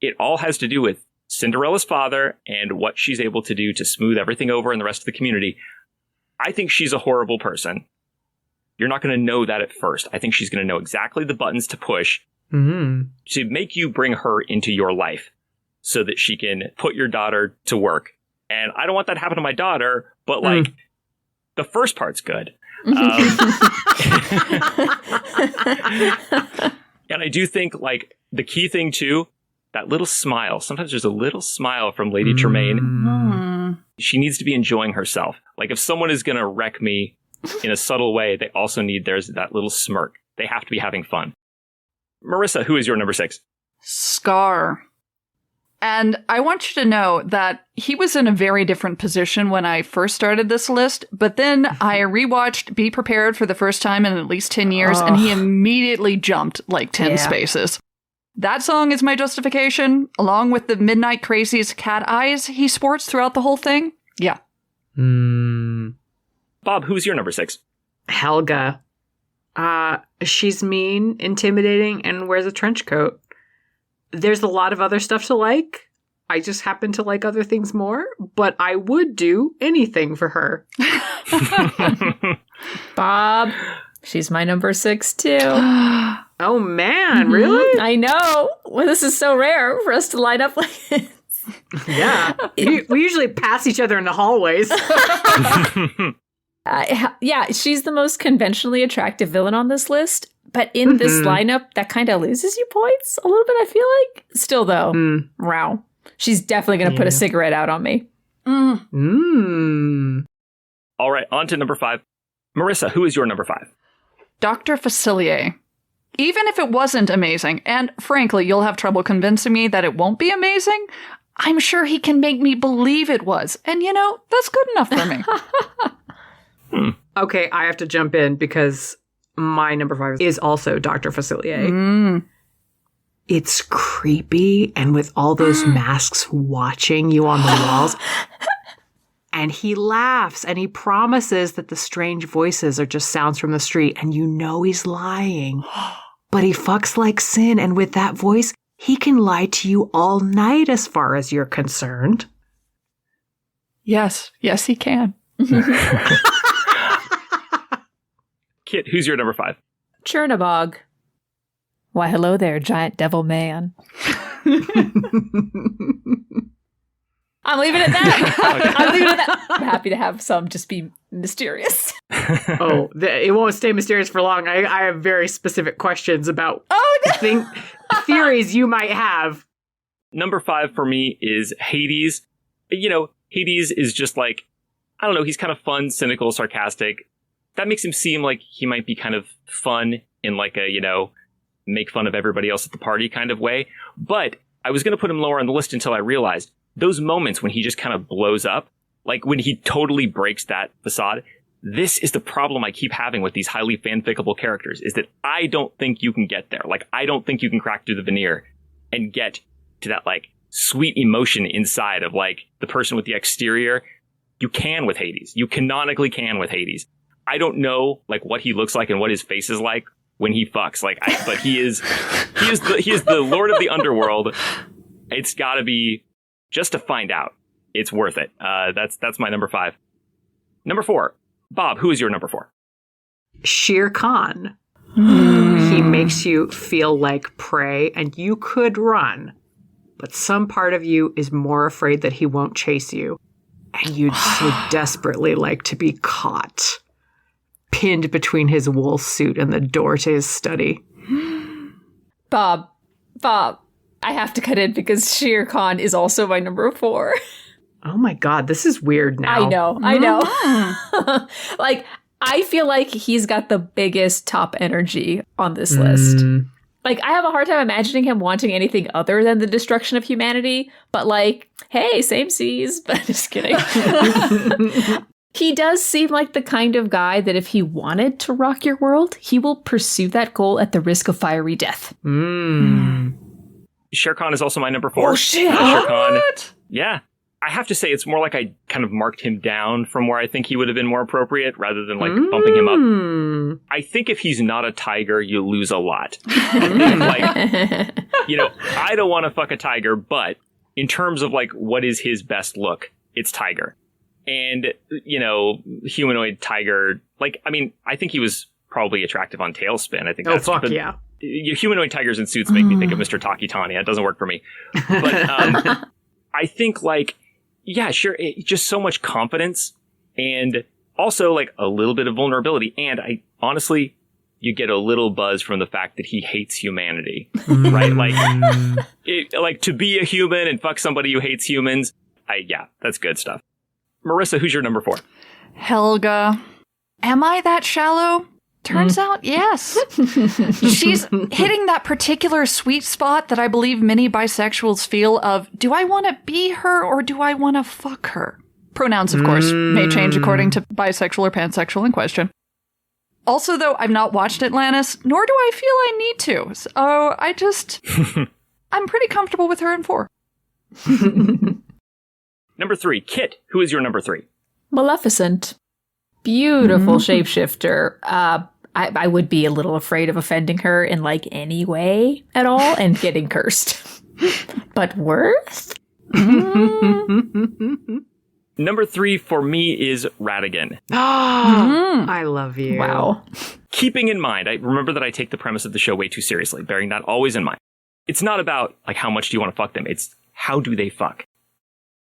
[SPEAKER 2] It all has to do with Cinderella's father and what she's able to do to smooth everything over in the rest of the community. I think she's a horrible person. You're not going to know that at first. I think she's going to know exactly the buttons to push to make you bring her into your life so that she can put your daughter to work. And I don't want that to happen to my daughter, but like the first part's good. And I do think like the key thing too, that little smile. Sometimes there's a little smile from Lady Tremaine. She needs to be enjoying herself. Like if someone is going to wreck me in a subtle way, they also need that little smirk. They have to be having fun. Marissa, who is your number 6?
[SPEAKER 1] Scar. And I want you to know that he was in a very different position when I first started this list, but then I rewatched Be Prepared for the first time in at least 10 years, and he immediately jumped like 10 spaces. That song is my justification, along with the Midnight Crazies cat eyes he sports throughout the whole thing. Yeah.
[SPEAKER 2] Bob, who's your number 6?
[SPEAKER 5] Helga. She's mean, intimidating, and wears a trench coat. There's a lot of other stuff to like. I just happen to like other things more, but I would do anything for her.
[SPEAKER 3] Bob, she's my number 6 too.
[SPEAKER 5] Oh man, really?
[SPEAKER 3] I know. Well, this is so rare for us to line up like this.
[SPEAKER 5] Yeah. We usually pass each other in the hallways.
[SPEAKER 3] Yeah, she's the most conventionally attractive villain on this list, But in this lineup, that kind of loses you points a little bit, I feel like. Still, though, wow. She's definitely going to put a cigarette out on me.
[SPEAKER 2] All right, on to number 5. Marissa, who is your number 5?
[SPEAKER 1] Dr. Facilier. Even if it wasn't amazing, and frankly, you'll have trouble convincing me that it won't be amazing, I'm sure he can make me believe it was. And, that's good enough for me.
[SPEAKER 5] Okay, I have to jump in because my number 5 is also Dr. Facilier. It's creepy, and with all those masks watching you on the walls. And he laughs, and he promises that the strange voices are just sounds from the street, and he's lying. But he fucks like sin, and with that voice, he can lie to you all night as far as you're concerned.
[SPEAKER 1] Yes, he can.
[SPEAKER 2] Kit, who's your number 5?
[SPEAKER 3] Chernabog. Why, hello there, giant devil man. I'm leaving it at that. I'm leaving it at that. I'm happy to have some just be mysterious.
[SPEAKER 5] It won't stay mysterious for long. I have very specific questions about theories you might have.
[SPEAKER 2] Number 5 for me is Hades. Hades is just like, I don't know, he's kind of fun, cynical, sarcastic. That makes him seem like he might be kind of fun in like a, make fun of everybody else at the party kind of way. But I was going to put him lower on the list until I realized those moments when he just kind of blows up, like when he totally breaks that facade, this is the problem I keep having with these highly fanficable characters, is that I don't think you can get there. Like, I don't think you can crack through the veneer and get to that, like, sweet emotion inside of, like, the person with the exterior. You can with Hades. You canonically can with Hades. I don't know, like, what he looks like and what his face is like when he fucks. But he is the Lord of the Underworld. It's got to be, just to find out, it's worth it. That's my number 5. Number 4, Bob. Who is your number 4?
[SPEAKER 5] Shere Khan. He makes you feel like prey, and you could run, but some part of you is more afraid that he won't chase you, and you'd so desperately like to be caught, pinned between his wool suit and the door to his study.
[SPEAKER 3] Bob, I have to cut in because Shere Khan is also my number 4.
[SPEAKER 5] Oh my God, this is weird now.
[SPEAKER 3] I know. Like, I feel like he's got the biggest top energy on this list. Like, I have a hard time imagining him wanting anything other than the destruction of humanity, but like, hey, same seas, but just kidding. He does seem like the kind of guy that if he wanted to rock your world, he will pursue that goal at the risk of fiery death.
[SPEAKER 2] Shere Khan is also my number 4.
[SPEAKER 1] Oh, shit.
[SPEAKER 2] Shere Khan.
[SPEAKER 1] What?
[SPEAKER 2] Yeah. I have to say, it's more like I kind of marked him down from where I think he would have been more appropriate rather than like bumping him up. I think if he's not a tiger, you lose a lot. Like, I don't want to fuck a tiger, but in terms of like what is his best look, it's tiger. And, humanoid tiger, like, I mean, I think he was probably attractive on Tailspin. I think that's
[SPEAKER 5] yeah.
[SPEAKER 2] Humanoid tigers in suits make me think of Mr. Takitani. It doesn't work for me. But I think like, yeah, sure. Just so much confidence and also like a little bit of vulnerability. And honestly, you get a little buzz from the fact that he hates humanity, right? Like to be a human and fuck somebody who hates humans. That's good stuff. Marissa, who's your number 4?
[SPEAKER 1] Helga. Am I that shallow? Turns out, yes. She's hitting that particular sweet spot that I believe many bisexuals feel of, do I want to be her or do I want to fuck her? Pronouns, of course, may change according to bisexual or pansexual in question. Also, though, I've not watched Atlantis, nor do I feel I need to. So I'm pretty comfortable with her in 4.
[SPEAKER 2] Number 3, Kit. Who is your number 3?
[SPEAKER 3] Maleficent. Beautiful shapeshifter. I would be a little afraid of offending her in like any way at all and getting cursed. But worth?
[SPEAKER 2] Number 3 for me is Ratigan.
[SPEAKER 5] I love you.
[SPEAKER 3] Wow.
[SPEAKER 2] Keeping in mind, I remember that I take the premise of the show way too seriously, bearing that always in mind. It's not about like how much do you want to fuck them. It's how do they fuck?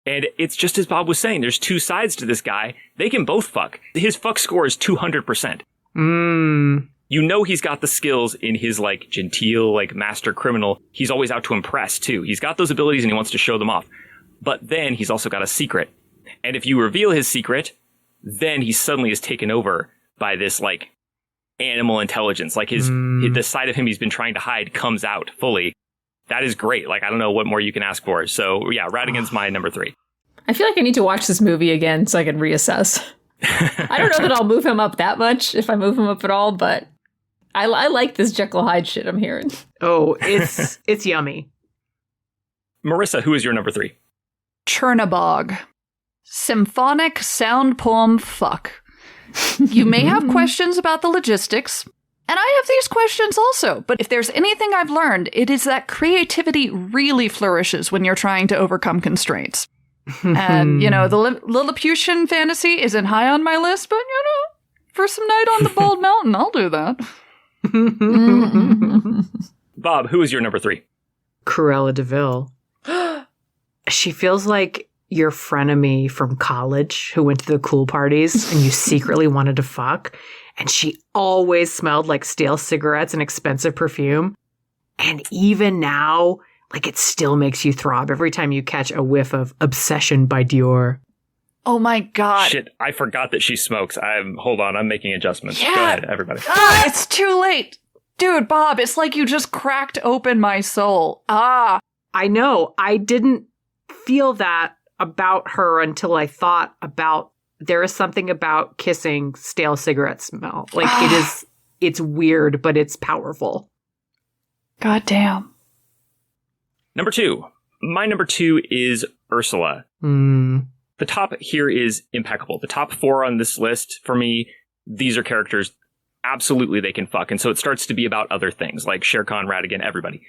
[SPEAKER 2] And it's just as Bob was saying, there's 2 sides to this guy. They can both fuck. His fuck score is 200%. You you know he's got the skills in his, like, genteel, like, master criminal. He's always out to impress, too. He's got those abilities and he wants to show them off. But then he's also got a secret. And if you reveal his secret, then he suddenly is taken over by this, like, animal intelligence. Like, the side of him he's been trying to hide comes out fully. That is great. Like, I don't know what more you can ask for. So, yeah, Ratigan's my number 3.
[SPEAKER 3] I feel like I need to watch this movie again so I can reassess. I don't know that I'll move him up that much, if I move him up at all, but I like this Jekyll Hyde shit I'm hearing.
[SPEAKER 5] Oh, it's yummy.
[SPEAKER 2] Marissa, who is your number 3?
[SPEAKER 1] Chernabog. Symphonic sound poem fuck. You may have questions about the logistics, and I have these questions also, but if there's anything I've learned, it is that creativity really flourishes when you're trying to overcome constraints. And, you know, the Lilliputian fantasy isn't high on my list, but, you know, for some night on the Bald Mountain, I'll do that.
[SPEAKER 2] Bob, who is your number 3?
[SPEAKER 5] Cruella de Vil. She feels like your frenemy from college who went to the cool parties and you secretly wanted to fuck. And she always smelled like stale cigarettes and expensive perfume. And even now, like, it still makes you throb every time you catch a whiff of Obsession by Dior.
[SPEAKER 1] Oh my God.
[SPEAKER 2] Shit, I forgot that she smokes. Hold on, I'm making adjustments.
[SPEAKER 1] Yeah.
[SPEAKER 2] Go ahead, everybody.
[SPEAKER 1] It's too late. Dude, Bob, it's like you just cracked open my soul.
[SPEAKER 5] I know. I didn't feel that about her until I thought about there is something about kissing stale cigarette smell. Like, it's weird, but it's powerful.
[SPEAKER 1] God damn.
[SPEAKER 2] Number 2. My number 2 is Ursula. The top here is impeccable. The top 4 on this list, for me, these are characters, absolutely they can fuck. And so it starts to be about other things, like Shere Khan, Ratigan, everybody.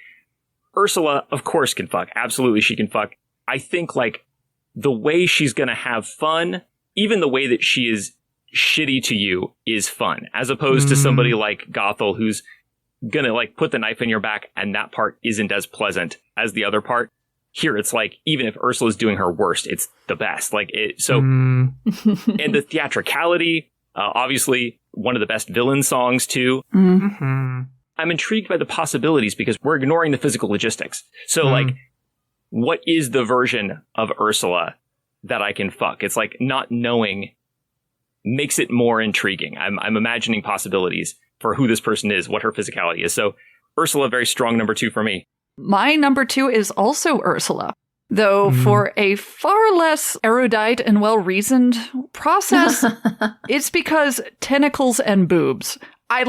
[SPEAKER 2] Ursula, of course, can fuck. Absolutely, she can fuck. I think, like, the way she's going to have fun, even the way that she is shitty to you, is fun. As opposed to somebody like Gothel, who's going to, like, put the knife in your back, and that part isn't as pleasant as the other part. Here, it's like, even if Ursula's doing her worst, it's the best. Like, and the theatricality, obviously, one of the best villain songs, too. I'm intrigued by the possibilities because we're ignoring the physical logistics. So, like, what is the version of Ursula that I can fuck? It's like not knowing makes it more intriguing. I'm imagining possibilities for who this person is, what her physicality is. So Ursula, very strong number 2 for me.
[SPEAKER 1] My number 2 is also Ursula, though for a far less erudite and well-reasoned process. It's because tentacles and boobs. I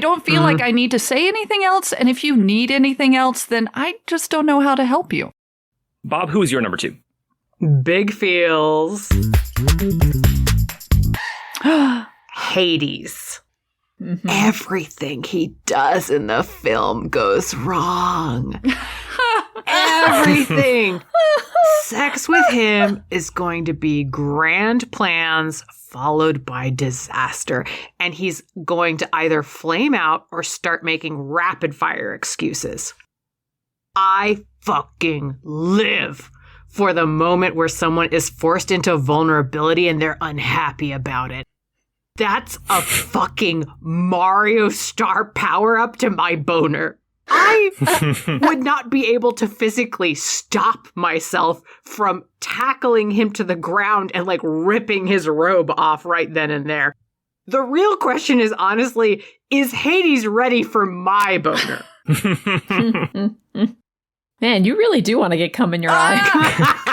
[SPEAKER 1] don't feel like I need to say anything else, and if you need anything else, then I just don't know how to help you.
[SPEAKER 2] Bob, who is your number 2?
[SPEAKER 5] Big feels. Hades. Everything he does in the film goes wrong. Everything. Sex with him is going to be grand plans followed by disaster. And he's going to either flame out or start making rapid fire excuses. I fucking live for the moment where someone is forced into vulnerability and they're unhappy about it. That's a fucking Mario star power up to my boner. I would not be able to physically stop myself from tackling him to the ground and, like, ripping his robe off right then and there. The real question is, honestly, is Hades ready for my boner?
[SPEAKER 3] Man, you really do want to get cum in your eye.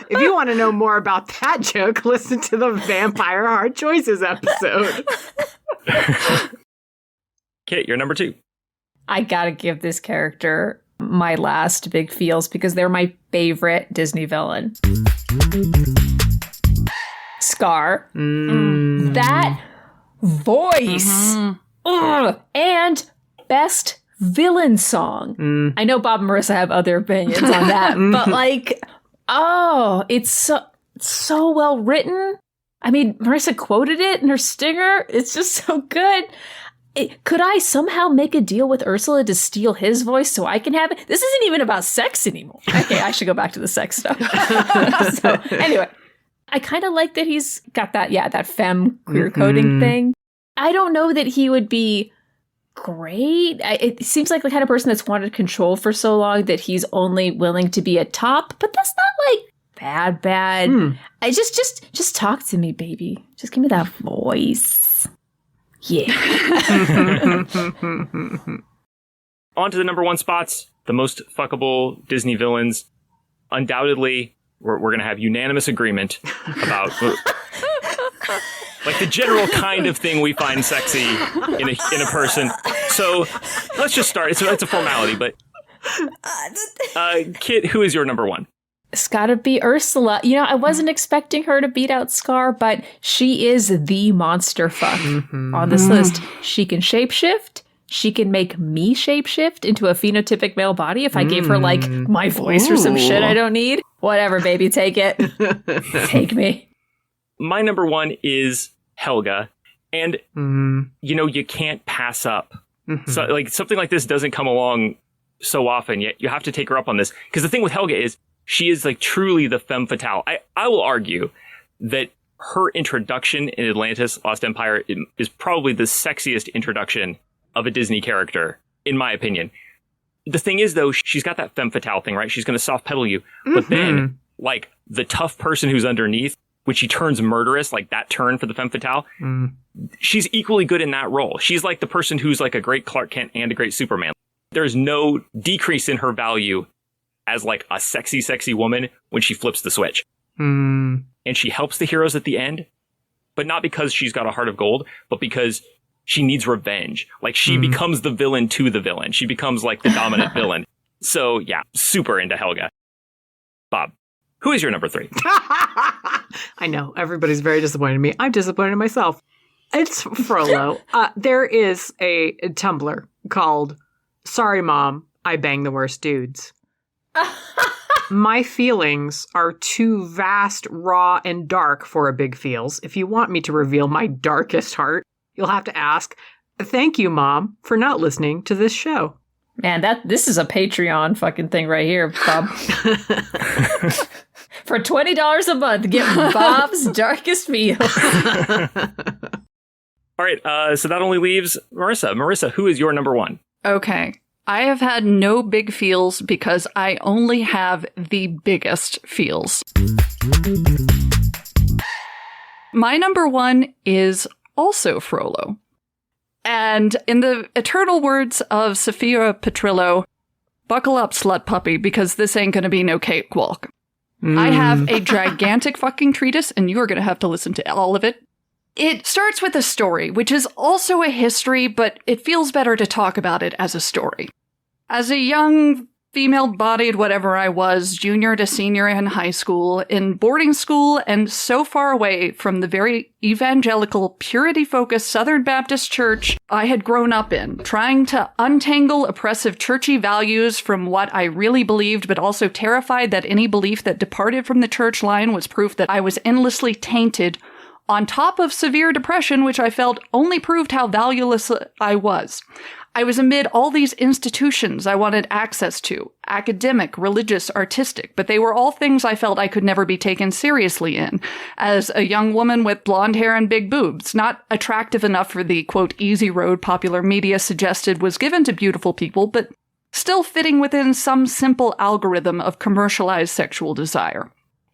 [SPEAKER 5] If you want to know more about that joke, listen to the Vampire Hard Choices episode.
[SPEAKER 2] Kit, you're number 2.
[SPEAKER 3] I gotta give this character my last big feels because they're my favorite Disney villain. Scar. That voice. And best villain song. I know Bob and Marissa have other opinions on that, but, like, it's so well written. I mean, Marissa quoted it in her stinger. It's just so good. Could I somehow make a deal with Ursula to steal his voice so I can have it? This isn't even about sex anymore. Okay, I should go back to the sex stuff. So, anyway, I kind of like that he's got that femme queer coding thing. I don't know that he would be great. It seems like the kind of person that's wanted control for so long that he's only willing to be a top, but that's not like bad. I just talk to me, baby. Just give me that voice. Yeah.
[SPEAKER 2] On to the number one spots, the most fuckable Disney villains. Undoubtedly, we're going to have unanimous agreement about like the general kind of thing we find sexy in a person. So let's just start. It's a formality, but Kit, who is your number one?
[SPEAKER 3] It's gotta be Ursula. You know, I wasn't expecting her to beat out Scar, but she is the monster fuck on this list. She can shapeshift. She can make me shapeshift into a phenotypic male body if I gave her, like, my voice or some shit I don't need. Whatever, baby, take it. Take me.
[SPEAKER 2] My number one is Helga. And, you know, you can't pass up. So, like, something like this doesn't come along so often, yet you have to take her up on this. Because the thing with Helga is, she is, like, truly the femme fatale. I will argue that her introduction in Atlantis, Lost Empire, is probably the sexiest introduction of a Disney character, in my opinion. The thing is, though, she's got that femme fatale thing, right? She's going to soft pedal you. But then, like, the tough person who's underneath, when she turns murderous, like that turn for the femme fatale, she's equally good in that role. She's like the person who's like a great Clark Kent and a great Superman. There's no decrease in her value as like a sexy, sexy woman when she flips the switch. And she helps the heroes at the end, but not because she's got a heart of gold, but because she needs revenge. Like, she becomes the villain to the villain. She becomes, like, the dominant villain. So, yeah, super into Helga. Bob, who is your number three?
[SPEAKER 5] I know. Everybody's very disappointed in me. I'm disappointed in myself. It's Frollo. There is a Tumblr called Sorry Mom, I Bang the Worst Dudes. My feelings are too vast, raw, and dark for a big feels. If you want me to reveal my darkest heart, you'll have to ask, thank you, Mom, for not listening to this show.
[SPEAKER 3] Man, this is a Patreon fucking thing right here, Bob. For $20 a month, get Bob's darkest feels.
[SPEAKER 2] All right, so that only leaves Marissa. Marissa, who is your number one?
[SPEAKER 1] Okay. I have had no big feels because I only have the biggest feels. My number one is also Frollo. And in the eternal words of Sophia Petrillo, buckle up, slut puppy, because this ain't gonna be no cakewalk. I have a gigantic fucking treatise, and you are gonna have to listen to all of it. It starts with a story, which is also a history, but it feels better to talk about it as a story. As a young, female-bodied whatever I was, junior to senior in high school, in boarding school, and so far away from the very evangelical, purity-focused Southern Baptist church I had grown up in, trying to untangle oppressive churchy values from what I really believed, but also terrified that any belief that departed from the church line was proof that I was endlessly tainted, on top of severe depression, which I felt only proved how valueless I was. I was amid all these institutions I wanted access to, academic, religious, artistic, but they were all things I felt I could never be taken seriously in, as a young woman with blonde hair and big boobs, not attractive enough for the, quote, easy road popular media suggested was given to beautiful people, but still fitting within some simple algorithm of commercialized sexual desire.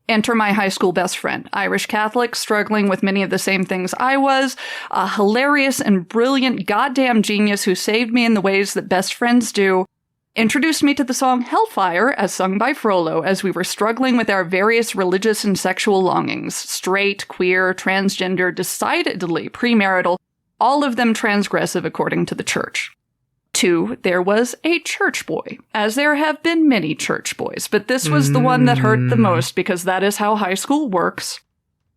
[SPEAKER 1] Enter my high school best friend, Irish Catholic, struggling with many of the same things I was, a hilarious and brilliant goddamn genius who saved me in the ways that best friends do, introduced me to the song Hellfire, as sung by Frollo, as we were struggling with our various religious and sexual longings, straight, queer, transgender, decidedly premarital, all of them transgressive according to the church. 2, there was a church boy, as there have been many church boys, but this was the one that hurt the most because that is how high school works.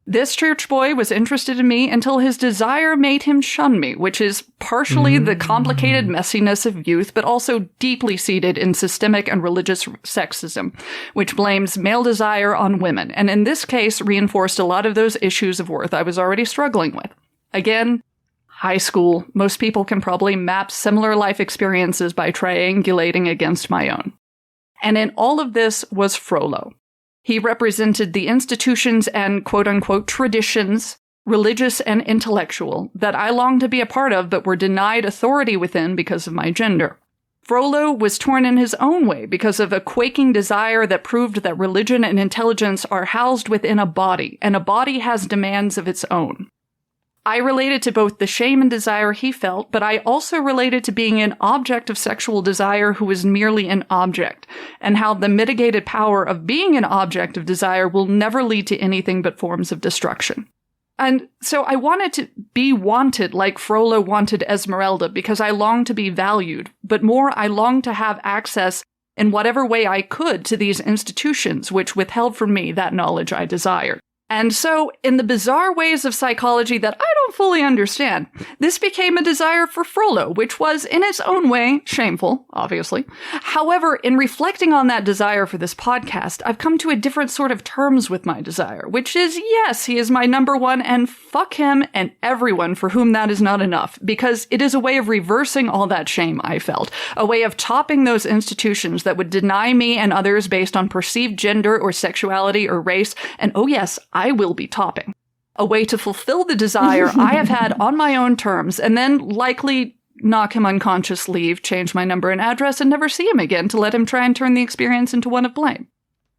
[SPEAKER 1] This church boy was interested in me until his desire made him shun me, which is partially the complicated messiness of youth, but also deeply seated in systemic and religious sexism, which blames male desire on women, and in this case reinforced a lot of those issues of worth I was already struggling with. Again, high school, most people can probably map similar life experiences by triangulating against my own. And in all of this was Frollo. He represented the institutions and quote-unquote traditions religious and intellectual, that I long to be a part of but were denied authority within because of my gender. Frollo was torn in his own way because of a quaking desire that proved that religion and intelligence are housed within a body, and a body has demands of its own. I related to both the shame and desire he felt, but I also related to being an object of sexual desire who was merely an object, and how the mitigated power of being an object of desire will never lead to anything but forms of destruction. And so I wanted to be wanted like Frollo wanted Esmeralda because I longed to be valued, but more I longed to have access in whatever way I could to these institutions which withheld from me that knowledge I desired. And so, in the bizarre ways of psychology that I don't fully understand, this became a desire for Frollo, which was, in its own way, shameful, obviously. However, in reflecting on that desire for this podcast, I've come to a different sort of terms with my desire, which is, yes, he is my number one, and fuck him and everyone for whom that is not enough, because it is a way of reversing all that shame I felt, a way of topping those institutions that would deny me and others based on perceived gender or sexuality or race, and oh yes, I will be topping. A way to fulfill the desire I have had on my own terms, and then likely knock him unconscious, leave, change my number and address, and never see him again to let him try and turn the experience into one of blame.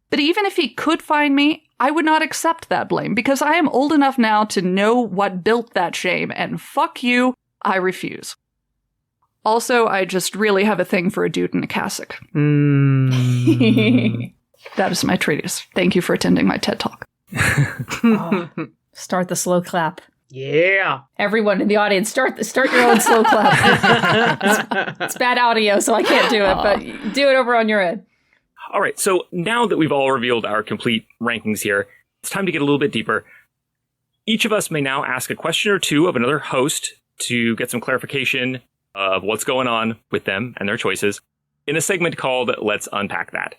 [SPEAKER 1] But even if he could find me, I would not accept that blame, because I am old enough now to know what built that shame, and fuck you, I refuse. Also, I just really have a thing for a dude in a cassock. That is my treatise. Thank you for attending my TED Talk.
[SPEAKER 3] Oh, start the slow clap.
[SPEAKER 5] Yeah.
[SPEAKER 3] Everyone in the audience, start your own slow clap. It's bad audio, so I can't do it, but do it over on your end.
[SPEAKER 2] All right, so now that we've all revealed our complete rankings here, it's time to get a little bit deeper. Each of us may now ask a question or two of another host to get some clarification of what's going on with them and their choices in a segment called Let's Unpack That.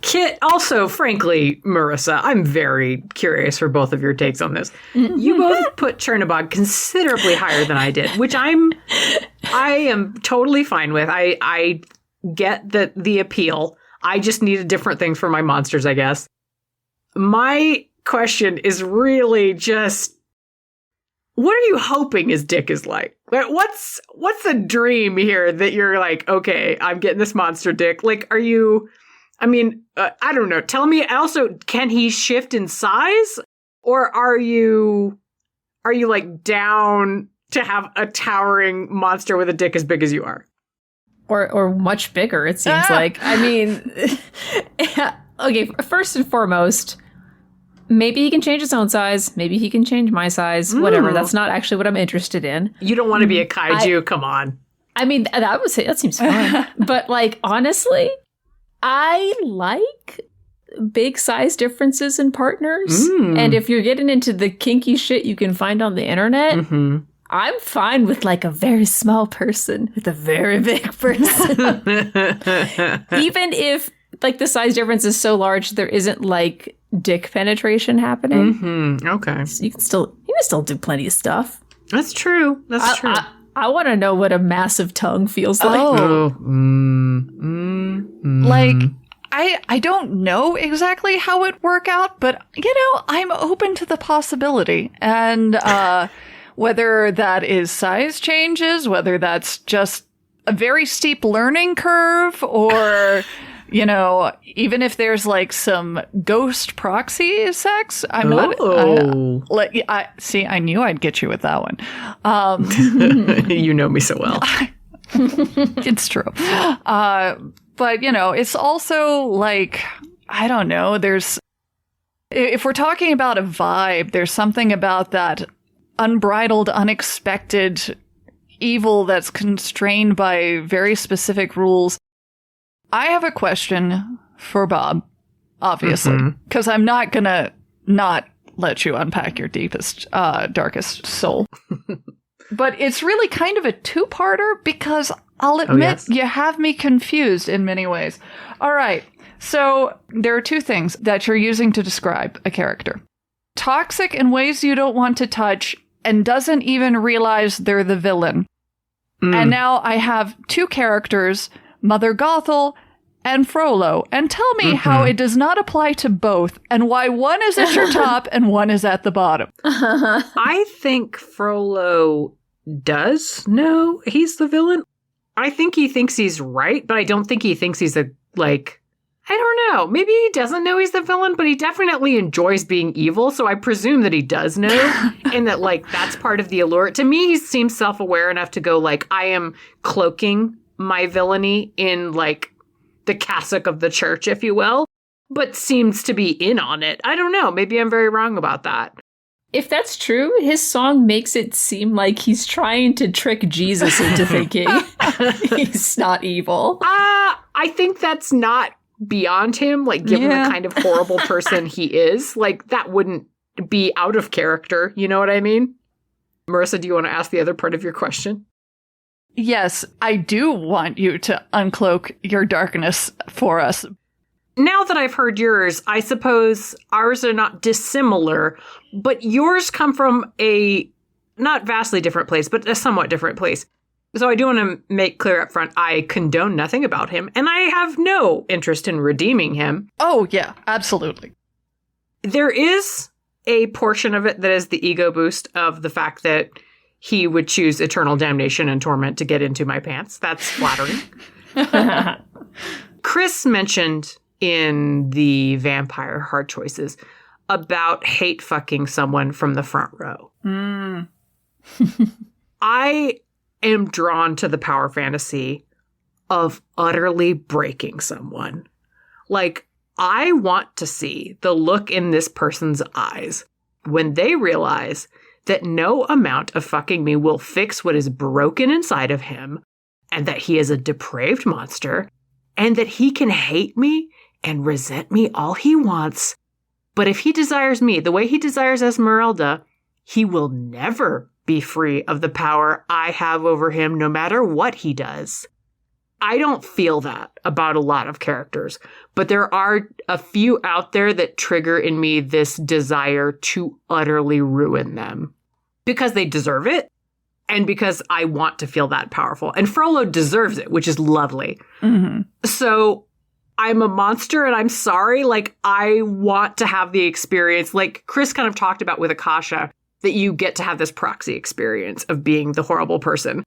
[SPEAKER 5] Kit, also, frankly, Marissa, I'm very curious for both of your takes on this. You both put Chernabog considerably higher than I did, which I am totally fine with. I get the appeal. I just needed different things for my monsters, I guess. My question is really just, what are you hoping his dick is like? What's the dream here that you're like, okay, I'm getting this monster dick? Like, are you... I mean, I don't know. Tell me also, can he shift in size? Or are you like down to have a towering monster with a dick as big as you are?
[SPEAKER 3] Or much bigger, it seems like. I mean, okay, first and foremost, maybe he can change his own size. Maybe he can change my size. Whatever. That's not actually what I'm interested in.
[SPEAKER 5] You don't want to be a kaiju. Come on.
[SPEAKER 3] I mean, that seems fun. But like, honestly... I like big size differences in partners. And if you're getting into the kinky shit you can find on the internet, I'm fine with like a very small person with a very big person. Even if like the size difference is so large, there isn't like dick penetration happening.
[SPEAKER 5] Okay.
[SPEAKER 3] So you can still do plenty of stuff.
[SPEAKER 5] That's true. That's true.
[SPEAKER 3] I want to know what a massive tongue feels like.
[SPEAKER 1] Like, I don't know exactly how it work out, but, you know, I'm open to the possibility. And whether that is size changes, whether that's just a very steep learning curve, or... You know, even if there's like some ghost proxy sex, I'm not. See, I knew I'd get you with that one.
[SPEAKER 5] You know me so well.
[SPEAKER 1] It's true. But, you know, it's also like, I don't know, if we're talking about a vibe, there's something about that unbridled, unexpected evil that's constrained by very specific rules. I have a question for Bob, obviously, because I'm not going to not let you unpack your deepest, darkest soul. But it's really kind of a two-parter because I'll admit you have me confused in many ways. All right. So there are two things that you're using to describe a character. Toxic in ways you don't want to touch and doesn't even realize they're the villain. And now I have two characters, Mother Gothel and Frollo, and tell me how it does not apply to both, and why one is at your top and one is at the bottom.
[SPEAKER 5] I think Frollo does know he's the villain. I think he thinks he's right, but I don't think he thinks he's I don't know. Maybe he doesn't know he's the villain, but he definitely enjoys being evil. So I presume that he does know and that that's part of the allure. To me, he seems self-aware enough to go I am cloaking my villainy in the cassock of the church, if you will, but seems to be in on it. I don't know. Maybe I'm very wrong about that.
[SPEAKER 3] If that's true, his song makes it seem like he's trying to trick Jesus into thinking he's not evil.
[SPEAKER 5] I think that's not beyond him, given the kind of horrible person he is. That wouldn't be out of character. You know what I mean? Marissa, do you want to ask the other part of your question?
[SPEAKER 1] Yes, I do want you to uncloak your darkness for us.
[SPEAKER 5] Now that I've heard yours, I suppose ours are not dissimilar, but yours come from a not vastly different place, but a somewhat different place. So I do want to make clear up front, I condone nothing about him, and I have no interest in redeeming him.
[SPEAKER 1] Oh, yeah, absolutely.
[SPEAKER 5] There is a portion of it that is the ego boost of the fact that he would choose eternal damnation and torment to get into my pants. That's flattering. Kris mentioned in the vampire hard choices about hate fucking someone from the front row. I am drawn to the power fantasy of utterly breaking someone. I want to see the look in this person's eyes when they realize that no amount of fucking me will fix what is broken inside of him, and that he is a depraved monster, and that he can hate me and resent me all he wants. But if he desires me the way he desires Esmeralda, he will never be free of the power I have over him, no matter what he does. I don't feel that about a lot of characters, but there are a few out there that trigger in me this desire to utterly ruin them because they deserve it and because I want to feel that powerful. And Frollo deserves it, which is lovely.
[SPEAKER 1] Mm-hmm.
[SPEAKER 5] So I'm a monster and I'm sorry. I want to have the experience, Kris kind of talked about with Akasha, that you get to have this proxy experience of being the horrible person.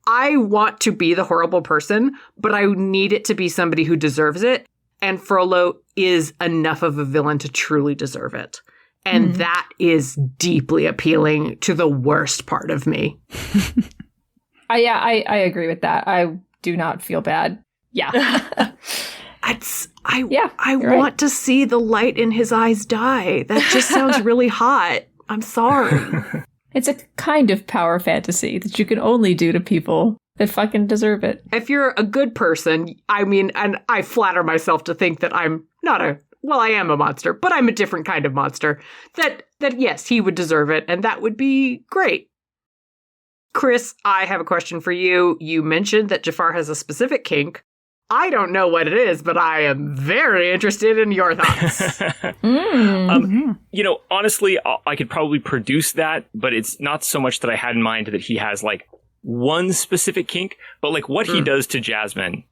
[SPEAKER 5] I want to be the horrible person, but I need it to be somebody who deserves it. And Frollo is enough of a villain to truly deserve it. And that is deeply appealing to the worst part of me.
[SPEAKER 3] I agree with that. I do not feel bad. Yeah.
[SPEAKER 5] I want to see the light in his eyes die. That just sounds really hot. I'm sorry.
[SPEAKER 3] It's a kind of power fantasy that you can only do to people that fucking deserve it.
[SPEAKER 5] If you're a good person, and I flatter myself to think that I'm not I am a monster, but I'm a different kind of monster, that yes, he would deserve it, and that would be great. Kris, I have a question for you. You mentioned that Jafar has a specific kink. I don't know what it is, but I am very interested in your thoughts.
[SPEAKER 2] Honestly, I could probably produce that, but it's not so much that I had in mind that he has one specific kink, but what he does to Jasmine,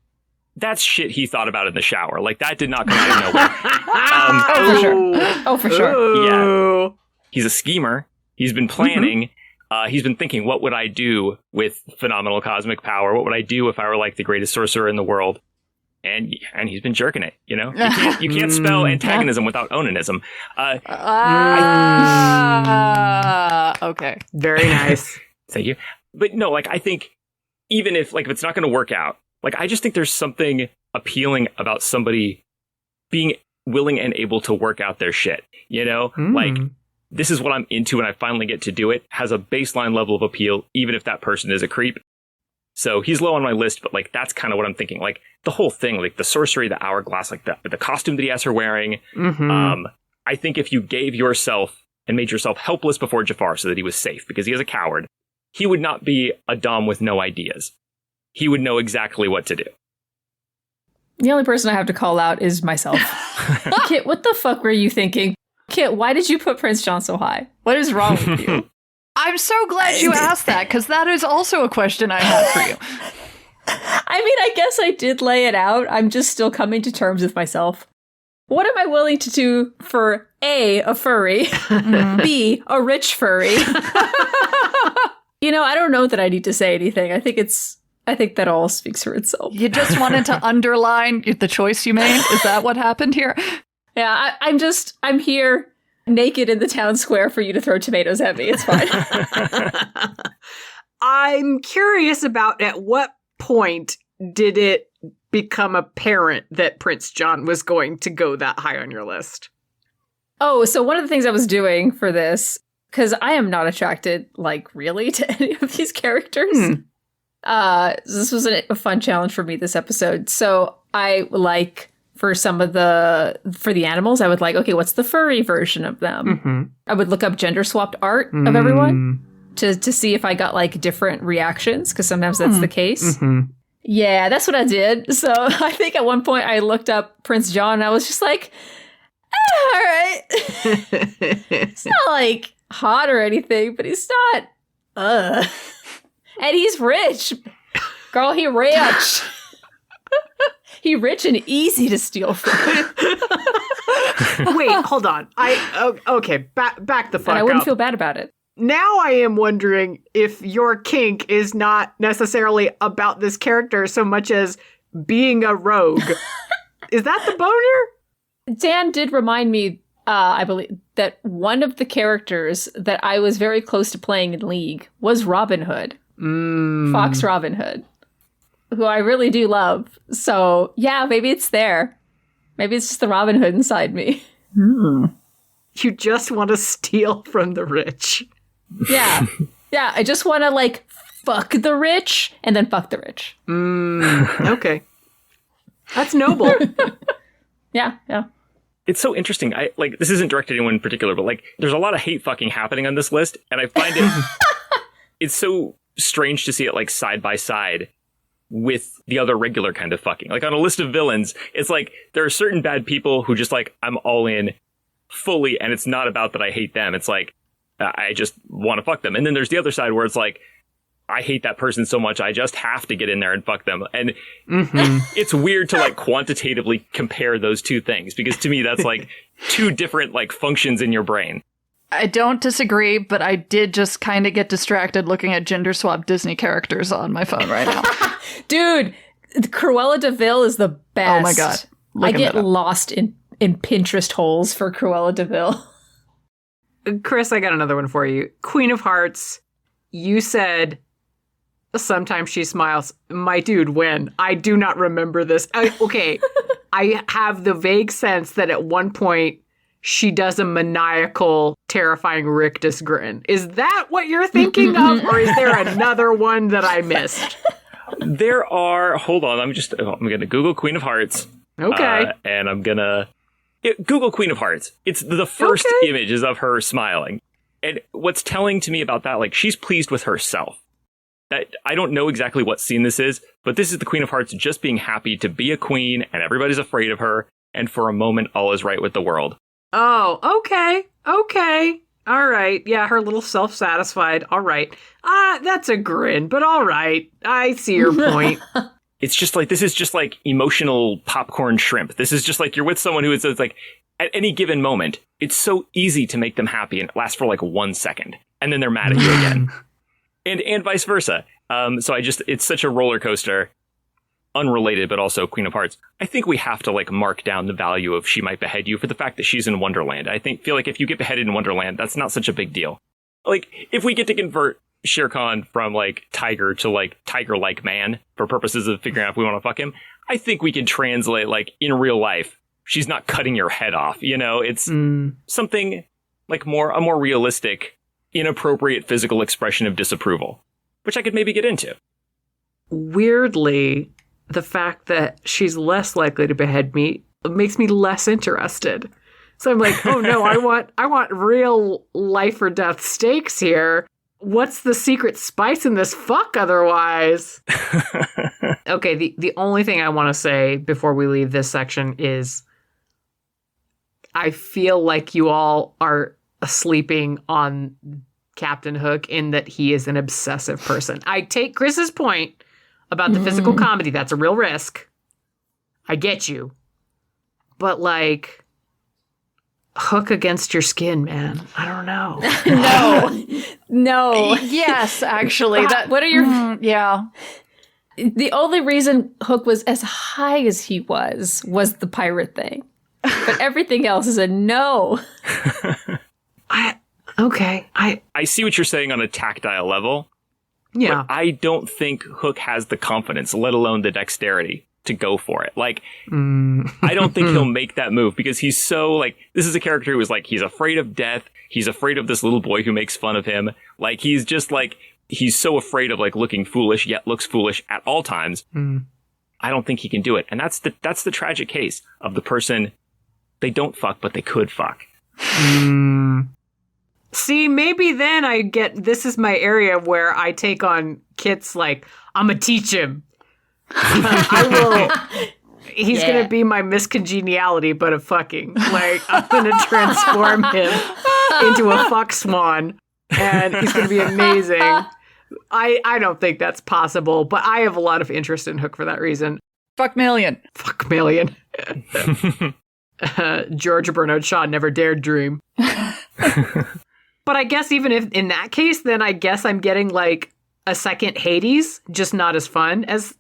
[SPEAKER 2] that's shit he thought about in the shower. That did not come out of nowhere.
[SPEAKER 3] For sure.
[SPEAKER 2] Yeah. He's a schemer. He's been planning. He's been thinking, what would I do with phenomenal cosmic power? What would I do if I were the greatest sorcerer in the world? And he's been jerking it, You can't spell antagonism without onanism.
[SPEAKER 1] Okay.
[SPEAKER 5] Very nice.
[SPEAKER 2] Thank you. But no, I think even if it's not going to work out, I just think there's something appealing about somebody being willing and able to work out their shit, this is what I'm into and I finally get to do it, has a baseline level of appeal, even if that person is a creep. So he's low on my list, but that's kind of what I'm thinking. The whole thing, the sorcery, the hourglass, the costume that he has her wearing. I think if you gave yourself and made yourself helpless before Jafar so that he was safe because he is a coward, he would not be a dom with no ideas. He would know exactly what to do.
[SPEAKER 3] The only person I have to call out is myself. Kit, what the fuck were you thinking? Kit, why did you put Prince John so high? What is wrong with you?
[SPEAKER 1] I'm so glad you asked that, because that is also a question I have for you.
[SPEAKER 3] I mean, I guess I did lay it out. I'm just still coming to terms with myself. What am I willing to do for A, furry, B, a rich furry? I don't know that I need to say anything. I think that all speaks for itself.
[SPEAKER 1] You just wanted to underline the choice you made? Is that what happened here?
[SPEAKER 3] Yeah, I'm here naked in the town square for you to throw tomatoes at me. It's fine.
[SPEAKER 5] I'm curious about at what point did it become apparent that Prince John was going to go that high on your list?
[SPEAKER 3] Oh, so one of the things I was doing for this, because I am not attracted, really, to any of these characters. This was a fun challenge for me this episode. So I for the animals, I would okay, what's the furry version of them? Mm-hmm. I would look up gender swapped art of everyone to see if I got different reactions, because sometimes that's the case. Mm-hmm. Yeah, that's what I did. So I think at one point I looked up Prince John and I was just all right. It's not hot or anything, but he's not, and he's rich. Girl, he rich. He rich and easy to steal from.
[SPEAKER 5] Wait, hold on. Okay, back the fuck up.
[SPEAKER 3] And I wouldn't feel bad about it.
[SPEAKER 5] Now I am wondering if your kink is not necessarily about this character so much as being a rogue. Is that the boner?
[SPEAKER 3] Dan did remind me, I believe, that one of the characters that I was very close to playing in League was Robin Hood. Fox Robin Hood, who I really do love. So, yeah, maybe it's there. Maybe it's just the Robin Hood inside me.
[SPEAKER 5] You just want to steal from the rich.
[SPEAKER 3] Yeah. Yeah, I just want to, fuck the rich and then fuck the rich.
[SPEAKER 5] Okay. That's noble.
[SPEAKER 3] Yeah.
[SPEAKER 2] It's so interesting. This isn't directed at anyone in particular, but there's a lot of hate fucking happening on this list, and I find it's so strange to see it side by side with the other regular kind of fucking. On a list of villains, it's there are certain bad people who just I'm all in fully, and it's not about that I hate them. It's I just want to fuck them. And then there's the other side where it's I hate that person so much I just have to get in there and fuck them. And it's weird to quantitatively compare those two things, because to me that's two different functions in your brain.
[SPEAKER 1] I don't disagree, but I did just kind of get distracted looking at gender swap Disney characters on my phone right now.
[SPEAKER 3] Dude, Cruella de Vil is the best.
[SPEAKER 1] Oh my god.
[SPEAKER 3] I get lost in Pinterest holes for Cruella de Vil.
[SPEAKER 5] Kris, I got another one for you. Queen of Hearts, you said sometimes she smiles. My dude, when? I do not remember this. Okay, I have the vague sense that at one point she does a maniacal, terrifying rictus grin. Is that what you're thinking of, or is there another one that I missed?
[SPEAKER 2] There are... Hold on, I'm going to Google Queen of Hearts.
[SPEAKER 5] Okay.
[SPEAKER 2] And I'm going to... Google Queen of Hearts. It's the first image is of her smiling. And what's telling to me about that, she's pleased with herself. That I don't know exactly what scene this is, but this is the Queen of Hearts just being happy to be a queen, and everybody's afraid of her, and for a moment all is right with the world.
[SPEAKER 5] Oh, okay. All right. Yeah, her little self-satisfied. All right. That's a grin, but all right. I see your point.
[SPEAKER 2] It's just this is just emotional popcorn shrimp. This is just you're with someone who is at any given moment, it's so easy to make them happy, and it lasts for 1 second, and then they're mad at you again. And vice versa. So it's such a roller coaster. Unrelated, but also Queen of Hearts. I think we have to mark down the value of she might behead you for the fact that she's in Wonderland. I feel if you get beheaded in Wonderland, that's not such a big deal. If we get to convert Shere Khan from tiger to tiger-like man for purposes of figuring out if we want to fuck him, I think we can translate in real life. She's not cutting your head off. It's something a more realistic, inappropriate physical expression of disapproval, which I could maybe get into.
[SPEAKER 5] Weirdly, the fact that she's less likely to behead me makes me less interested. So I'm oh no, I want real life or death stakes here. What's the secret spice in this fuck otherwise? Okay, the only thing I want to say before we leave this section is I feel like you all are sleeping on Captain Hook in that he is an obsessive person. I take Kris's point about the physical comedy. That's a real risk. I get you. But, like, Hook against your skin, man. I don't know.
[SPEAKER 3] No.
[SPEAKER 1] Yes, actually.
[SPEAKER 3] What are your...
[SPEAKER 1] Yeah.
[SPEAKER 3] The only reason Hook was as high as he was the pirate thing. But everything else is a no.
[SPEAKER 5] Okay.
[SPEAKER 2] I see what you're saying on a tactile level.
[SPEAKER 5] Yeah.
[SPEAKER 2] But I don't think Hook has the confidence, let alone the dexterity, to go for it. Like, I don't think he'll make that move because he's so, like, this is a character who is, like, he's afraid of death. He's afraid of this little boy who makes fun of him. Like, he's just, like, he's so afraid of, like, looking foolish, yet looks foolish at all times. I don't think he can do it. And that's the tragic case of the person, they don't fuck, but they could fuck.
[SPEAKER 5] See, maybe then I get, this is my area where I take on Kit's, like, I'm gonna teach him. I will. He's going to be my miscongeniality, but a fucking. Like, I'm going to transform him into a fuck swan, and he's going to be amazing. I don't think that's possible, but I have a lot of interest in Hook for that reason.
[SPEAKER 1] Fuck million.
[SPEAKER 5] Fuck million. George Bernard Shaw never dared dream. But I guess even if in that case, then I guess I'm getting, like, a second Hades, just not as fun as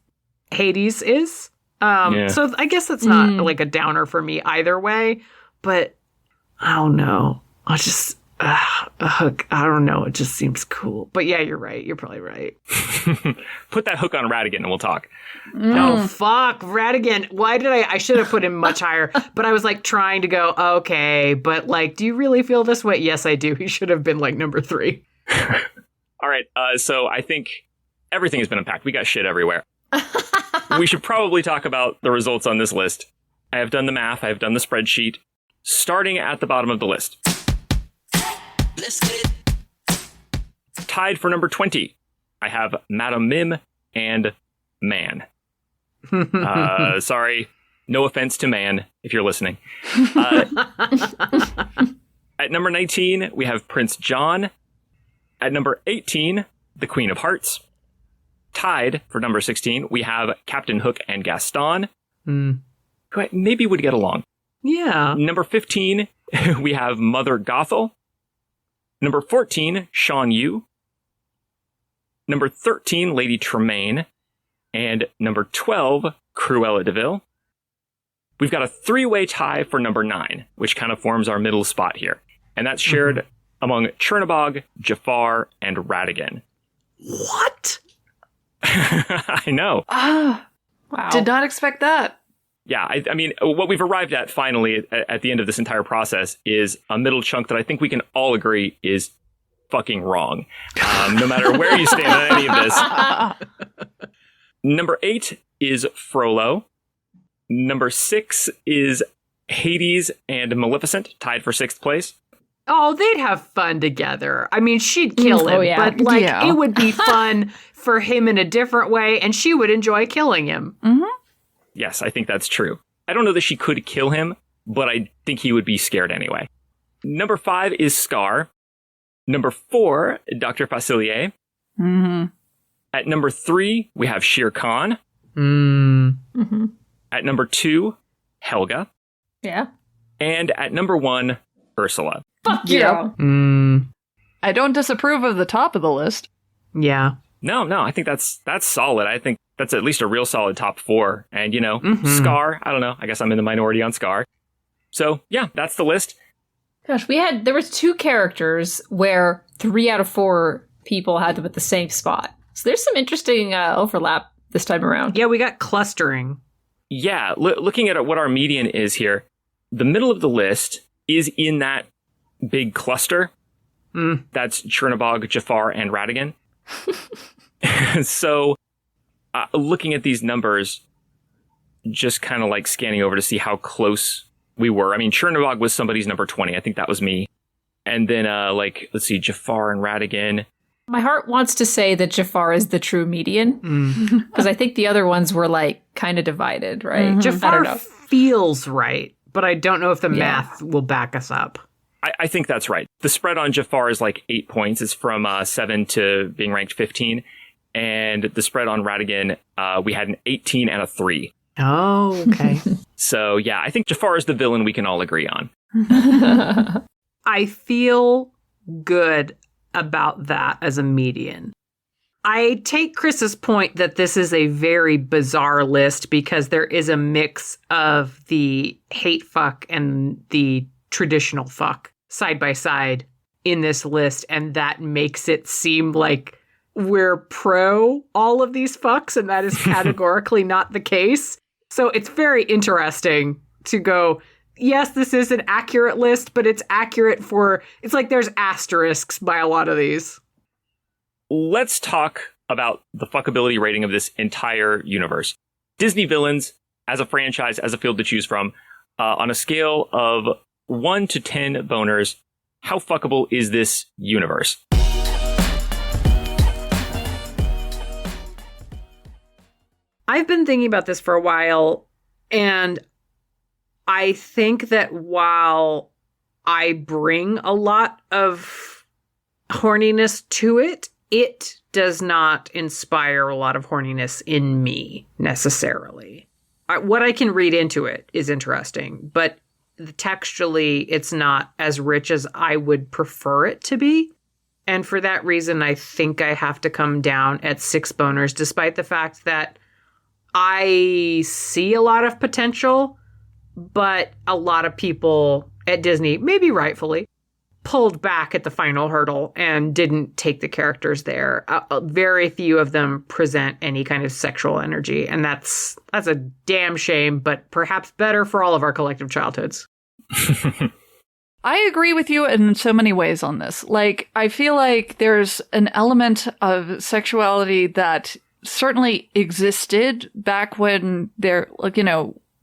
[SPEAKER 5] Hades is. So I guess that's not like a downer for me either way, but I don't know. I just a Hook. I don't know. It just seems cool. But yeah, you're right. You're probably right.
[SPEAKER 2] Put that Hook on Radigan and we'll talk.
[SPEAKER 5] Oh, fuck. Radigan. Why did I should have put him much higher, but I was like trying to go, okay, but like, do you really feel this way? Yes, I do. He should have been like number 3.
[SPEAKER 2] All right. So I think everything has been unpacked. We got shit everywhere. We should probably talk about the results on this list. I have done the math. I have done the spreadsheet. Starting at the bottom of the list. Tied for number 20, I have Madam Mim and Man. Sorry. No offense to Man, if you're listening. At number 19, we have Prince John. At number 18, the Queen of Hearts. Tied for number 16, we have Captain Hook and Gaston, who maybe would get along.
[SPEAKER 5] Yeah.
[SPEAKER 2] Number 15, we have Mother Gothel. Number 14, Sean Yu. Number 13, Lady Tremaine. And number 12, Cruella de Vil. We've got a 3-way tie for number 9, which kind of forms our middle spot here. And that's shared among Chernabog, Jafar, and Radigan.
[SPEAKER 5] What?
[SPEAKER 2] I know.
[SPEAKER 3] Wow.
[SPEAKER 1] Did not expect that.
[SPEAKER 2] Yeah, I mean, what we've arrived at finally at the end of this entire process is a middle chunk that I think we can all agree is fucking wrong. No matter where you stand on any of this. Number 8 is Frollo. Number 6 is Hades and Maleficent, tied for 6th place.
[SPEAKER 5] Oh, they'd have fun together. I mean, she'd kill him, but like it would be fun for him in a different way, and she would enjoy killing him.
[SPEAKER 2] Yes, I think that's true. I don't know that she could kill him, but I think he would be scared anyway. Number 5 is Scar. Number 4, Dr. Facilier. At number 3, we have Shere Khan. At number 2, Helga.
[SPEAKER 3] Yeah.
[SPEAKER 2] And at number 1, Ursula.
[SPEAKER 3] Fuck yeah.
[SPEAKER 1] I don't disapprove of the top of the list.
[SPEAKER 5] Yeah.
[SPEAKER 2] No, I think that's solid. I think that's at least a real solid top 4. And, you know, Scar, I don't know. I guess I'm in the minority on Scar. So, yeah, that's the list.
[SPEAKER 3] Gosh, there was 2 characters where 3 out of 4 people had them at the same spot. So there's some interesting overlap this time around.
[SPEAKER 5] Yeah, we got clustering.
[SPEAKER 2] Yeah, looking at what our median is here, the middle of the list is in that big cluster. That's Chernabog, Jafar, and Radigan. So, looking at these numbers, just kind of like scanning over to see how close we were. I mean, Chernabog was somebody's number 20. I think that was me. And then, let's see, Jafar and Radigan.
[SPEAKER 3] My heart wants to say that Jafar is the true median, because I think the other ones were like kind of divided, right?
[SPEAKER 5] Jafar feels right, but I don't know if the math will back us up.
[SPEAKER 2] I think that's right. The spread on Jafar is like 8 points. It's from 7 to being ranked 15. And the spread on Radigan, we had an 18 and a 3.
[SPEAKER 5] Oh, okay.
[SPEAKER 2] So, yeah, I think Jafar is the villain we can all agree on.
[SPEAKER 5] I feel good about that as a median. I take Chris's point that this is a very bizarre list because there is a mix of the hate fuck and the traditional fuck side by side in this list, and that makes it seem like we're pro all of these fucks, and that is categorically not the case. So it's very interesting to go, yes, this is an accurate list, but it's accurate it's like there's asterisks by a lot of these.
[SPEAKER 2] Let's talk about the fuckability rating of this entire universe. Disney villains, as a franchise, as a field to choose from, on a scale of 1 to 10 boners, how fuckable is this universe?
[SPEAKER 5] I've been thinking about this for a while, and I think that while I bring a lot of horniness to it, it does not inspire a lot of horniness in me necessarily. What I can read into it is interesting, but textually, it's not as rich as I would prefer it to be. And for that reason, I think I have to come down at 6 boners, despite the fact that I see a lot of potential, but a lot of people at Disney, maybe rightfully, pulled back at the final hurdle and didn't take the characters there. Very few of them present any kind of sexual energy, and that's a damn shame, but perhaps better for all of our collective childhoods.
[SPEAKER 1] I agree with you in so many ways on this. Like, I feel like there's an element of sexuality that certainly existed back when they're, like,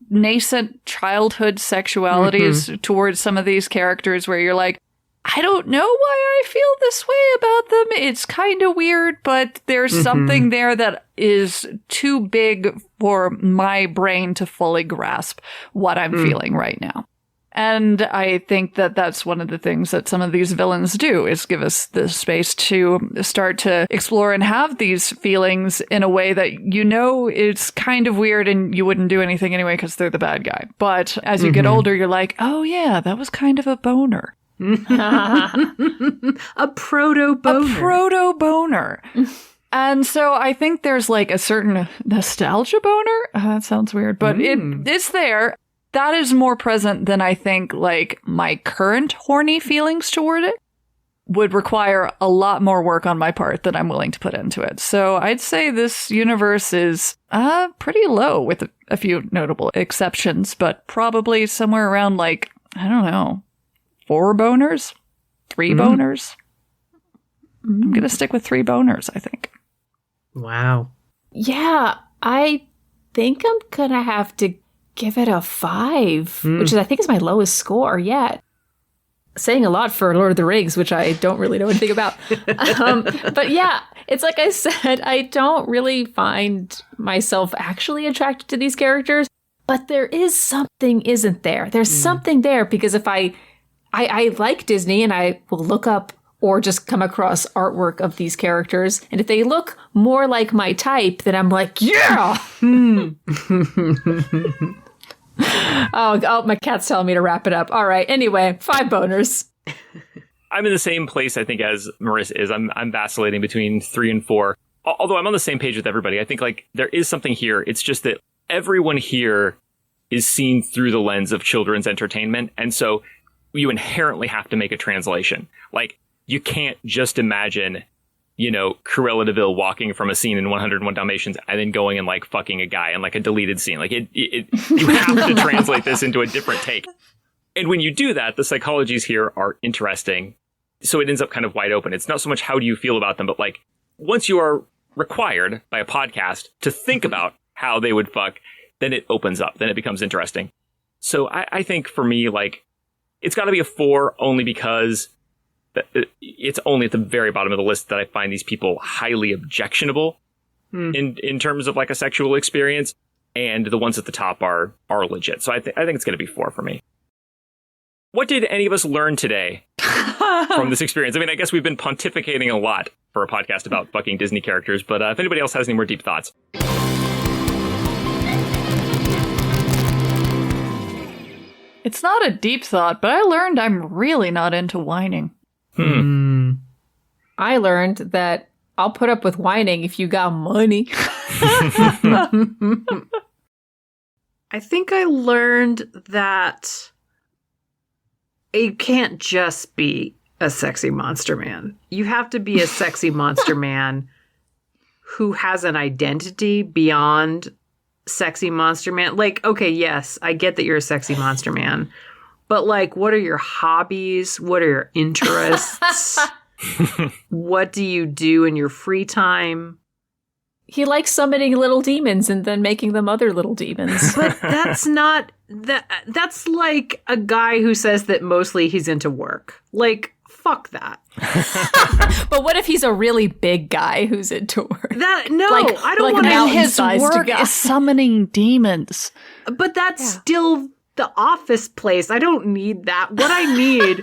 [SPEAKER 1] nascent childhood sexualities towards some of these characters where you're like, I don't know why I feel this way about them. It's kind of weird, but there's something there that is too big for my brain to fully grasp what I'm feeling right now. And I think that that's one of the things that some of these villains do, is give us the space to start to explore and have these feelings in a way that, it's kind of weird and you wouldn't do anything anyway because they're the bad guy. But as you get older, you're like, oh yeah, that was kind of a boner.
[SPEAKER 5] A proto-boner.
[SPEAKER 1] A proto-boner. And so I think there's like a certain nostalgia boner. That sounds weird, but it's there. That is more present than I think like my current horny feelings toward it would require a lot more work on my part than I'm willing to put into it. So I'd say this universe is pretty low with a few notable exceptions, but probably somewhere around like, I don't know, 4 boners, 3 boners. I'm going to stick with 3 boners, I think.
[SPEAKER 5] Wow.
[SPEAKER 3] Yeah, I think I'm going to have to give it a 5, which I think is my lowest score yet. Saying a lot for Lord of the Rings, which I don't really know anything about. But yeah, it's like I said, I don't really find myself actually attracted to these characters, but there is something, isn't there? There's something there, because if I like Disney and I will look up or just come across artwork of these characters, and if they look more like my type, then I'm like, yeah! Oh, my cat's telling me to wrap it up. All right. Anyway, 5 boners.
[SPEAKER 2] I'm in the same place, I think, as Marissa is. I'm vacillating between 3 and 4. Although I'm on the same page with everybody. I think, like, there is something here. It's just that everyone here is seen through the lens of children's entertainment. And so you inherently have to make a translation. Like, you can't just imagine, Cruella de Vil walking from a scene in 101 Dalmatians and then going and like fucking a guy in like a deleted scene. Like you have to translate this into a different take. And when you do that, the psychologies here are interesting. So it ends up kind of wide open. It's not so much how do you feel about them, but like once you are required by a podcast to think about how they would fuck, then it opens up. Then it becomes interesting. So I think for me, like, it's got to be a 4 only because it's only at the very bottom of the list that I find these people highly objectionable in terms of like a sexual experience, and the ones at the top are legit. So I think it's going to be 4 for me. What did any of us learn today? from this experience. I mean, I guess we've been pontificating a lot for a podcast about fucking Disney characters, but if anybody else has any more deep thoughts.
[SPEAKER 1] It's not a deep thought, but I learned I'm really not into whining.
[SPEAKER 3] I learned that I'll put up with whining if you got money.
[SPEAKER 5] I think I learned that you can't just be a sexy monster man. You have to be a sexy monster man who has an identity beyond sexy monster man. Like, okay, yes, I get that you're a sexy monster man, but like, what are your hobbies? What are your interests? What do you do in your free time?
[SPEAKER 3] He likes summoning little demons and then making them other little demons.
[SPEAKER 5] But that's not that. That's like a guy who says that mostly he's into work. Like, fuck that.
[SPEAKER 3] But what if he's a really big guy who's into work?
[SPEAKER 5] That no,
[SPEAKER 3] Like-
[SPEAKER 5] I don't
[SPEAKER 3] like
[SPEAKER 5] want
[SPEAKER 3] now
[SPEAKER 5] to.
[SPEAKER 1] And his
[SPEAKER 3] mountain-sized
[SPEAKER 1] work
[SPEAKER 3] guy.
[SPEAKER 1] is summoning demons.
[SPEAKER 5] But that's still the office place. I don't need that. What I need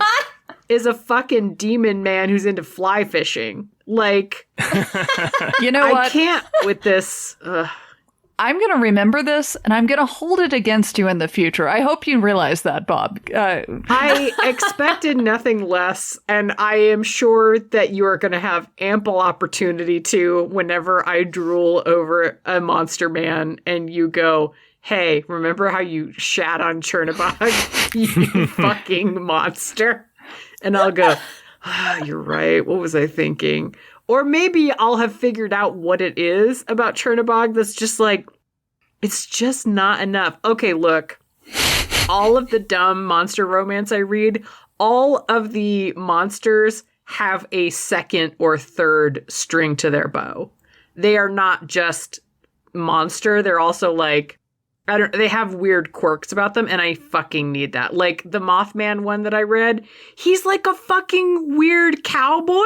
[SPEAKER 5] is a fucking demon man who's into fly fishing. Like,
[SPEAKER 1] You know
[SPEAKER 5] I
[SPEAKER 1] what?
[SPEAKER 5] can't with this.
[SPEAKER 1] I'm going to remember this, and I'm going to hold it against you in the future. I hope you realize that, Bob.
[SPEAKER 5] I expected nothing less, and I am sure that you are going to have ample opportunity to whenever I drool over a monster man and you go, hey, remember how you shat on Chernabog? You fucking monster. And I'll go, you're right. What was I thinking? Or maybe I'll have figured out what it is about Chernabog that's just like, it's just not enough. Okay, look, all of the dumb monster romance I read, all of the monsters have a second or third string to their bow. They are not just monster. They're also like, they have weird quirks about them, and I fucking need that. Like the Mothman one that I read, he's like a fucking weird cowboy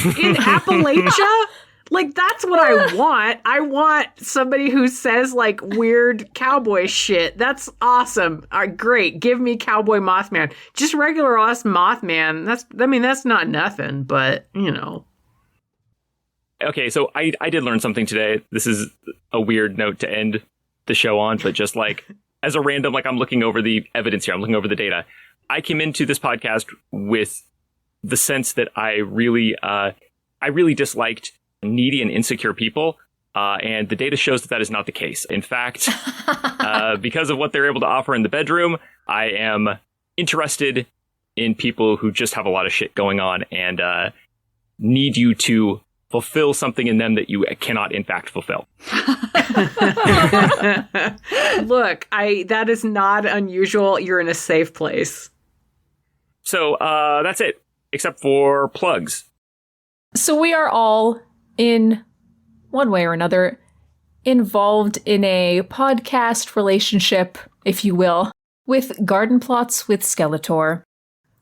[SPEAKER 5] in Appalachia. Like, that's what I want. I want somebody who says like weird cowboy shit. That's awesome. All right, great. Give me Cowboy Mothman. Just regular ass Mothman. That's not nothing, but you know.
[SPEAKER 2] Okay, so I did learn something today. This is a weird note to end the show on, but just like as a random, like I'm looking over the evidence here, I'm looking over the data. I came into this podcast with the sense that I really disliked needy and insecure people, and the data shows that that is not the case. In fact, because of what they're able to offer in the bedroom, I am interested in people who just have a lot of shit going on and need you to fulfill something in them that you cannot, in fact, fulfill.
[SPEAKER 5] Look, that is not unusual. You're in a safe place.
[SPEAKER 2] So that's it, except for plugs.
[SPEAKER 3] So we are all, in one way or another, involved in a podcast relationship, if you will, with Garden Plots with Skeletor.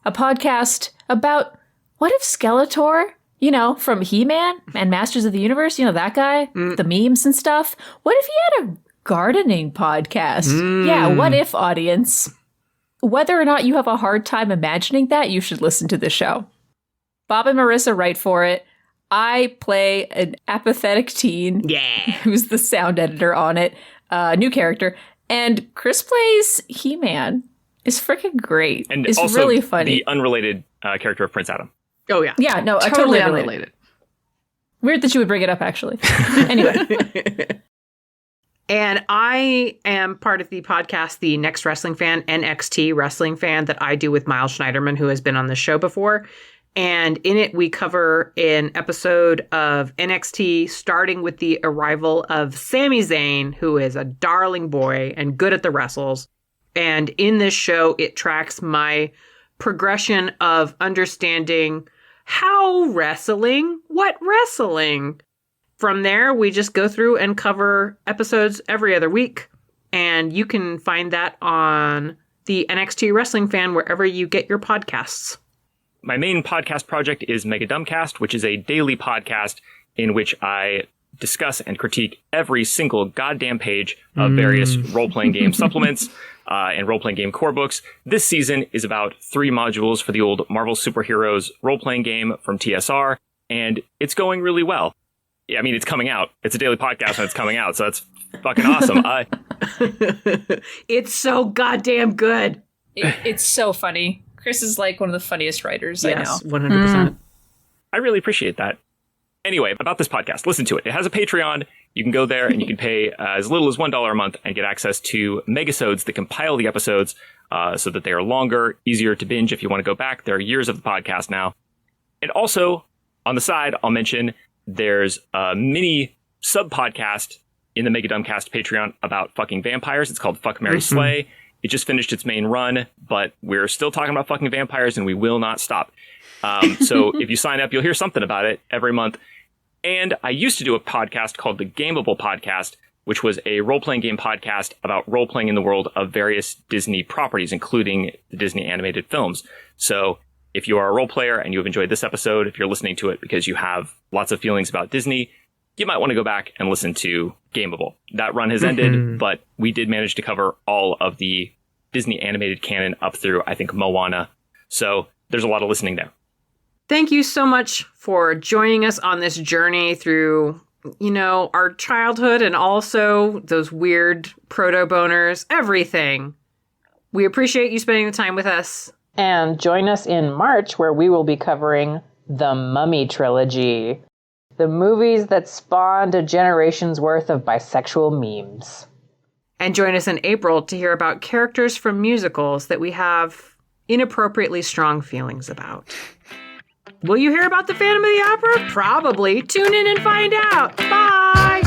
[SPEAKER 3] A podcast about what if Skeletor, you know, from He-Man and Masters of the Universe, you know, that guy, the memes and stuff. What if he had a gardening podcast? Yeah, what if, audience? Whether or not you have a hard time imagining that, you should listen to the show. Bob and Marissa write for it. I play an apathetic teen who's the sound editor on it, new character. And Kris plays He-Man. It's freaking great.
[SPEAKER 2] And
[SPEAKER 3] it's
[SPEAKER 2] also
[SPEAKER 3] really funny.
[SPEAKER 2] The unrelated character of Prince Adam.
[SPEAKER 5] Oh, yeah.
[SPEAKER 3] Yeah, no,
[SPEAKER 1] Totally
[SPEAKER 3] totally unrelated.
[SPEAKER 1] unrelated.
[SPEAKER 3] Weird that you would bring it up, actually. Anyway.
[SPEAKER 5] And I am part of the podcast, The Next Wrestling Fan, NXT Wrestling Fan, that I do with Miles Schneiderman, who has been on the show before. And in it, we cover an episode of NXT, starting with the arrival of Sami Zayn, who is a darling boy and good at the wrestles. And in this show, it tracks my progression of understanding what wrestling. From there, we just go through and cover episodes every other week. And you can find that on the NXT Wrestling Fan wherever you get your podcasts.
[SPEAKER 2] My main podcast project is MegaDumbcast, which is a daily podcast in which I discuss and critique every single goddamn page of various role-playing game supplements and role-playing game core books. This season is about 3 modules for the old Marvel Superheroes role-playing game from TSR, and it's going really well. I mean, it's coming out. It's a daily podcast and it's coming out, so that's fucking awesome.
[SPEAKER 5] It's so goddamn good.
[SPEAKER 3] It's so funny. Kris is like one of the funniest writers I know.
[SPEAKER 5] Yes, 100%.
[SPEAKER 2] I really appreciate that. Anyway, about this podcast, listen to it. It has a Patreon. You can go there and you can pay as little as $1 a month and get access to megasodes that compile the episodes so that they are longer, easier to binge if you want to go back. There are years of the podcast now. And also, on the side, I'll mention there's a mini sub-podcast in the Mega Dumbcast Patreon about fucking vampires. It's called Fuck, Marry, Slay. It just finished its main run, but we're still talking about fucking vampires and we will not stop. So if you sign up, you'll hear something about it every month. And I used to do a podcast called the Gameable Podcast, which was a role-playing game podcast about role-playing in the world of various Disney properties, including the Disney animated films. So if you are a role player and you have enjoyed this episode, if you're listening to it because you have lots of feelings about Disney, you might want to go back and listen to Gameable. That run has ended, but we did manage to cover all of the Disney animated canon up through, I think, Moana. So there's a lot of listening there.
[SPEAKER 5] Thank you so much for joining us on this journey through, our childhood and also those weird proto-boners, everything. We appreciate you spending the time with us.
[SPEAKER 4] And join us in March, where we will be covering the Mummy Trilogy, the movies that spawned a generation's worth of bisexual memes.
[SPEAKER 5] And join us in April to hear about characters from musicals that we have inappropriately strong feelings about. Will you hear about the Phantom of the Opera? Probably. Tune in and find out. Bye!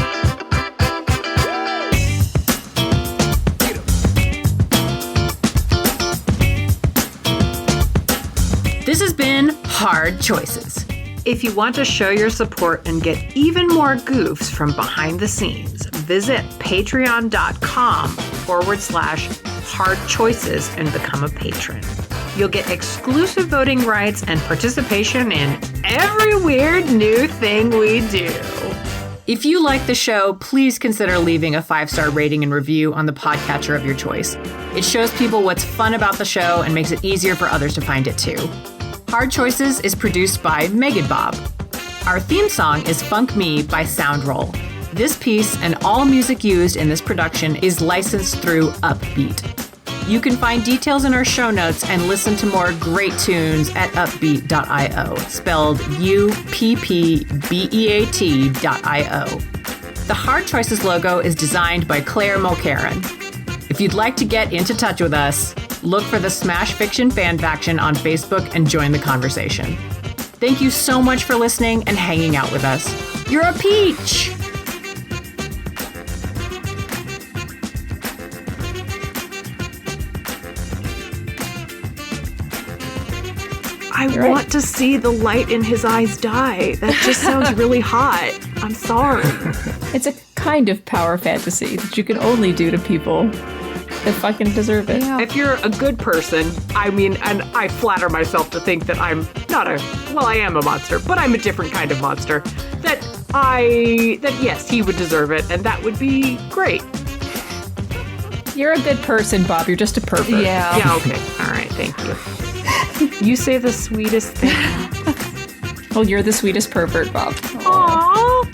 [SPEAKER 5] This has been Hard Choices. If you want to show your support and get even more goofs from behind the scenes, visit patreon.com/hardchoices and become a patron. You'll get exclusive voting rights and participation in every weird new thing we do. If you like the show, please consider leaving a 5-star rating and review on the podcatcher of your choice. It shows people what's fun about the show and makes it easier for others to find it too. Hard Choices is produced by MeganBob. Our theme song is Funk Me by Soundroll. This piece and all music used in this production is licensed through Uppbeat. You can find details in our show notes and listen to more great tunes at uppbeat.io, spelled UPPBEAT.io. The Hard Choices logo is designed by Claire Mulkerin. If you'd like to get into touch with us, look for the Smash Fiction Fan Faction on Facebook and join the conversation. Thank you so much for listening and hanging out with us. You're a peach! I want to see the light in his eyes die. That just sounds really hot. I'm sorry.
[SPEAKER 3] It's a kind of power fantasy that you can only do to people that fucking deserve it.
[SPEAKER 5] Yeah. If you're a good person, and I flatter myself to think that I'm not I am a monster, but I'm a different kind of monster. That yes, he would deserve it, and that would be great.
[SPEAKER 3] You're a good person, Bob. You're just a pervert.
[SPEAKER 1] Yeah.
[SPEAKER 5] Yeah, okay. All right, thank you. You say the sweetest thing.
[SPEAKER 3] Well, you're the sweetest pervert, Bob.
[SPEAKER 5] Aww.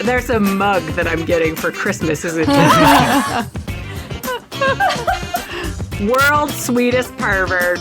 [SPEAKER 5] There's a mug that I'm getting for Christmas, isn't it? World's sweetest pervert.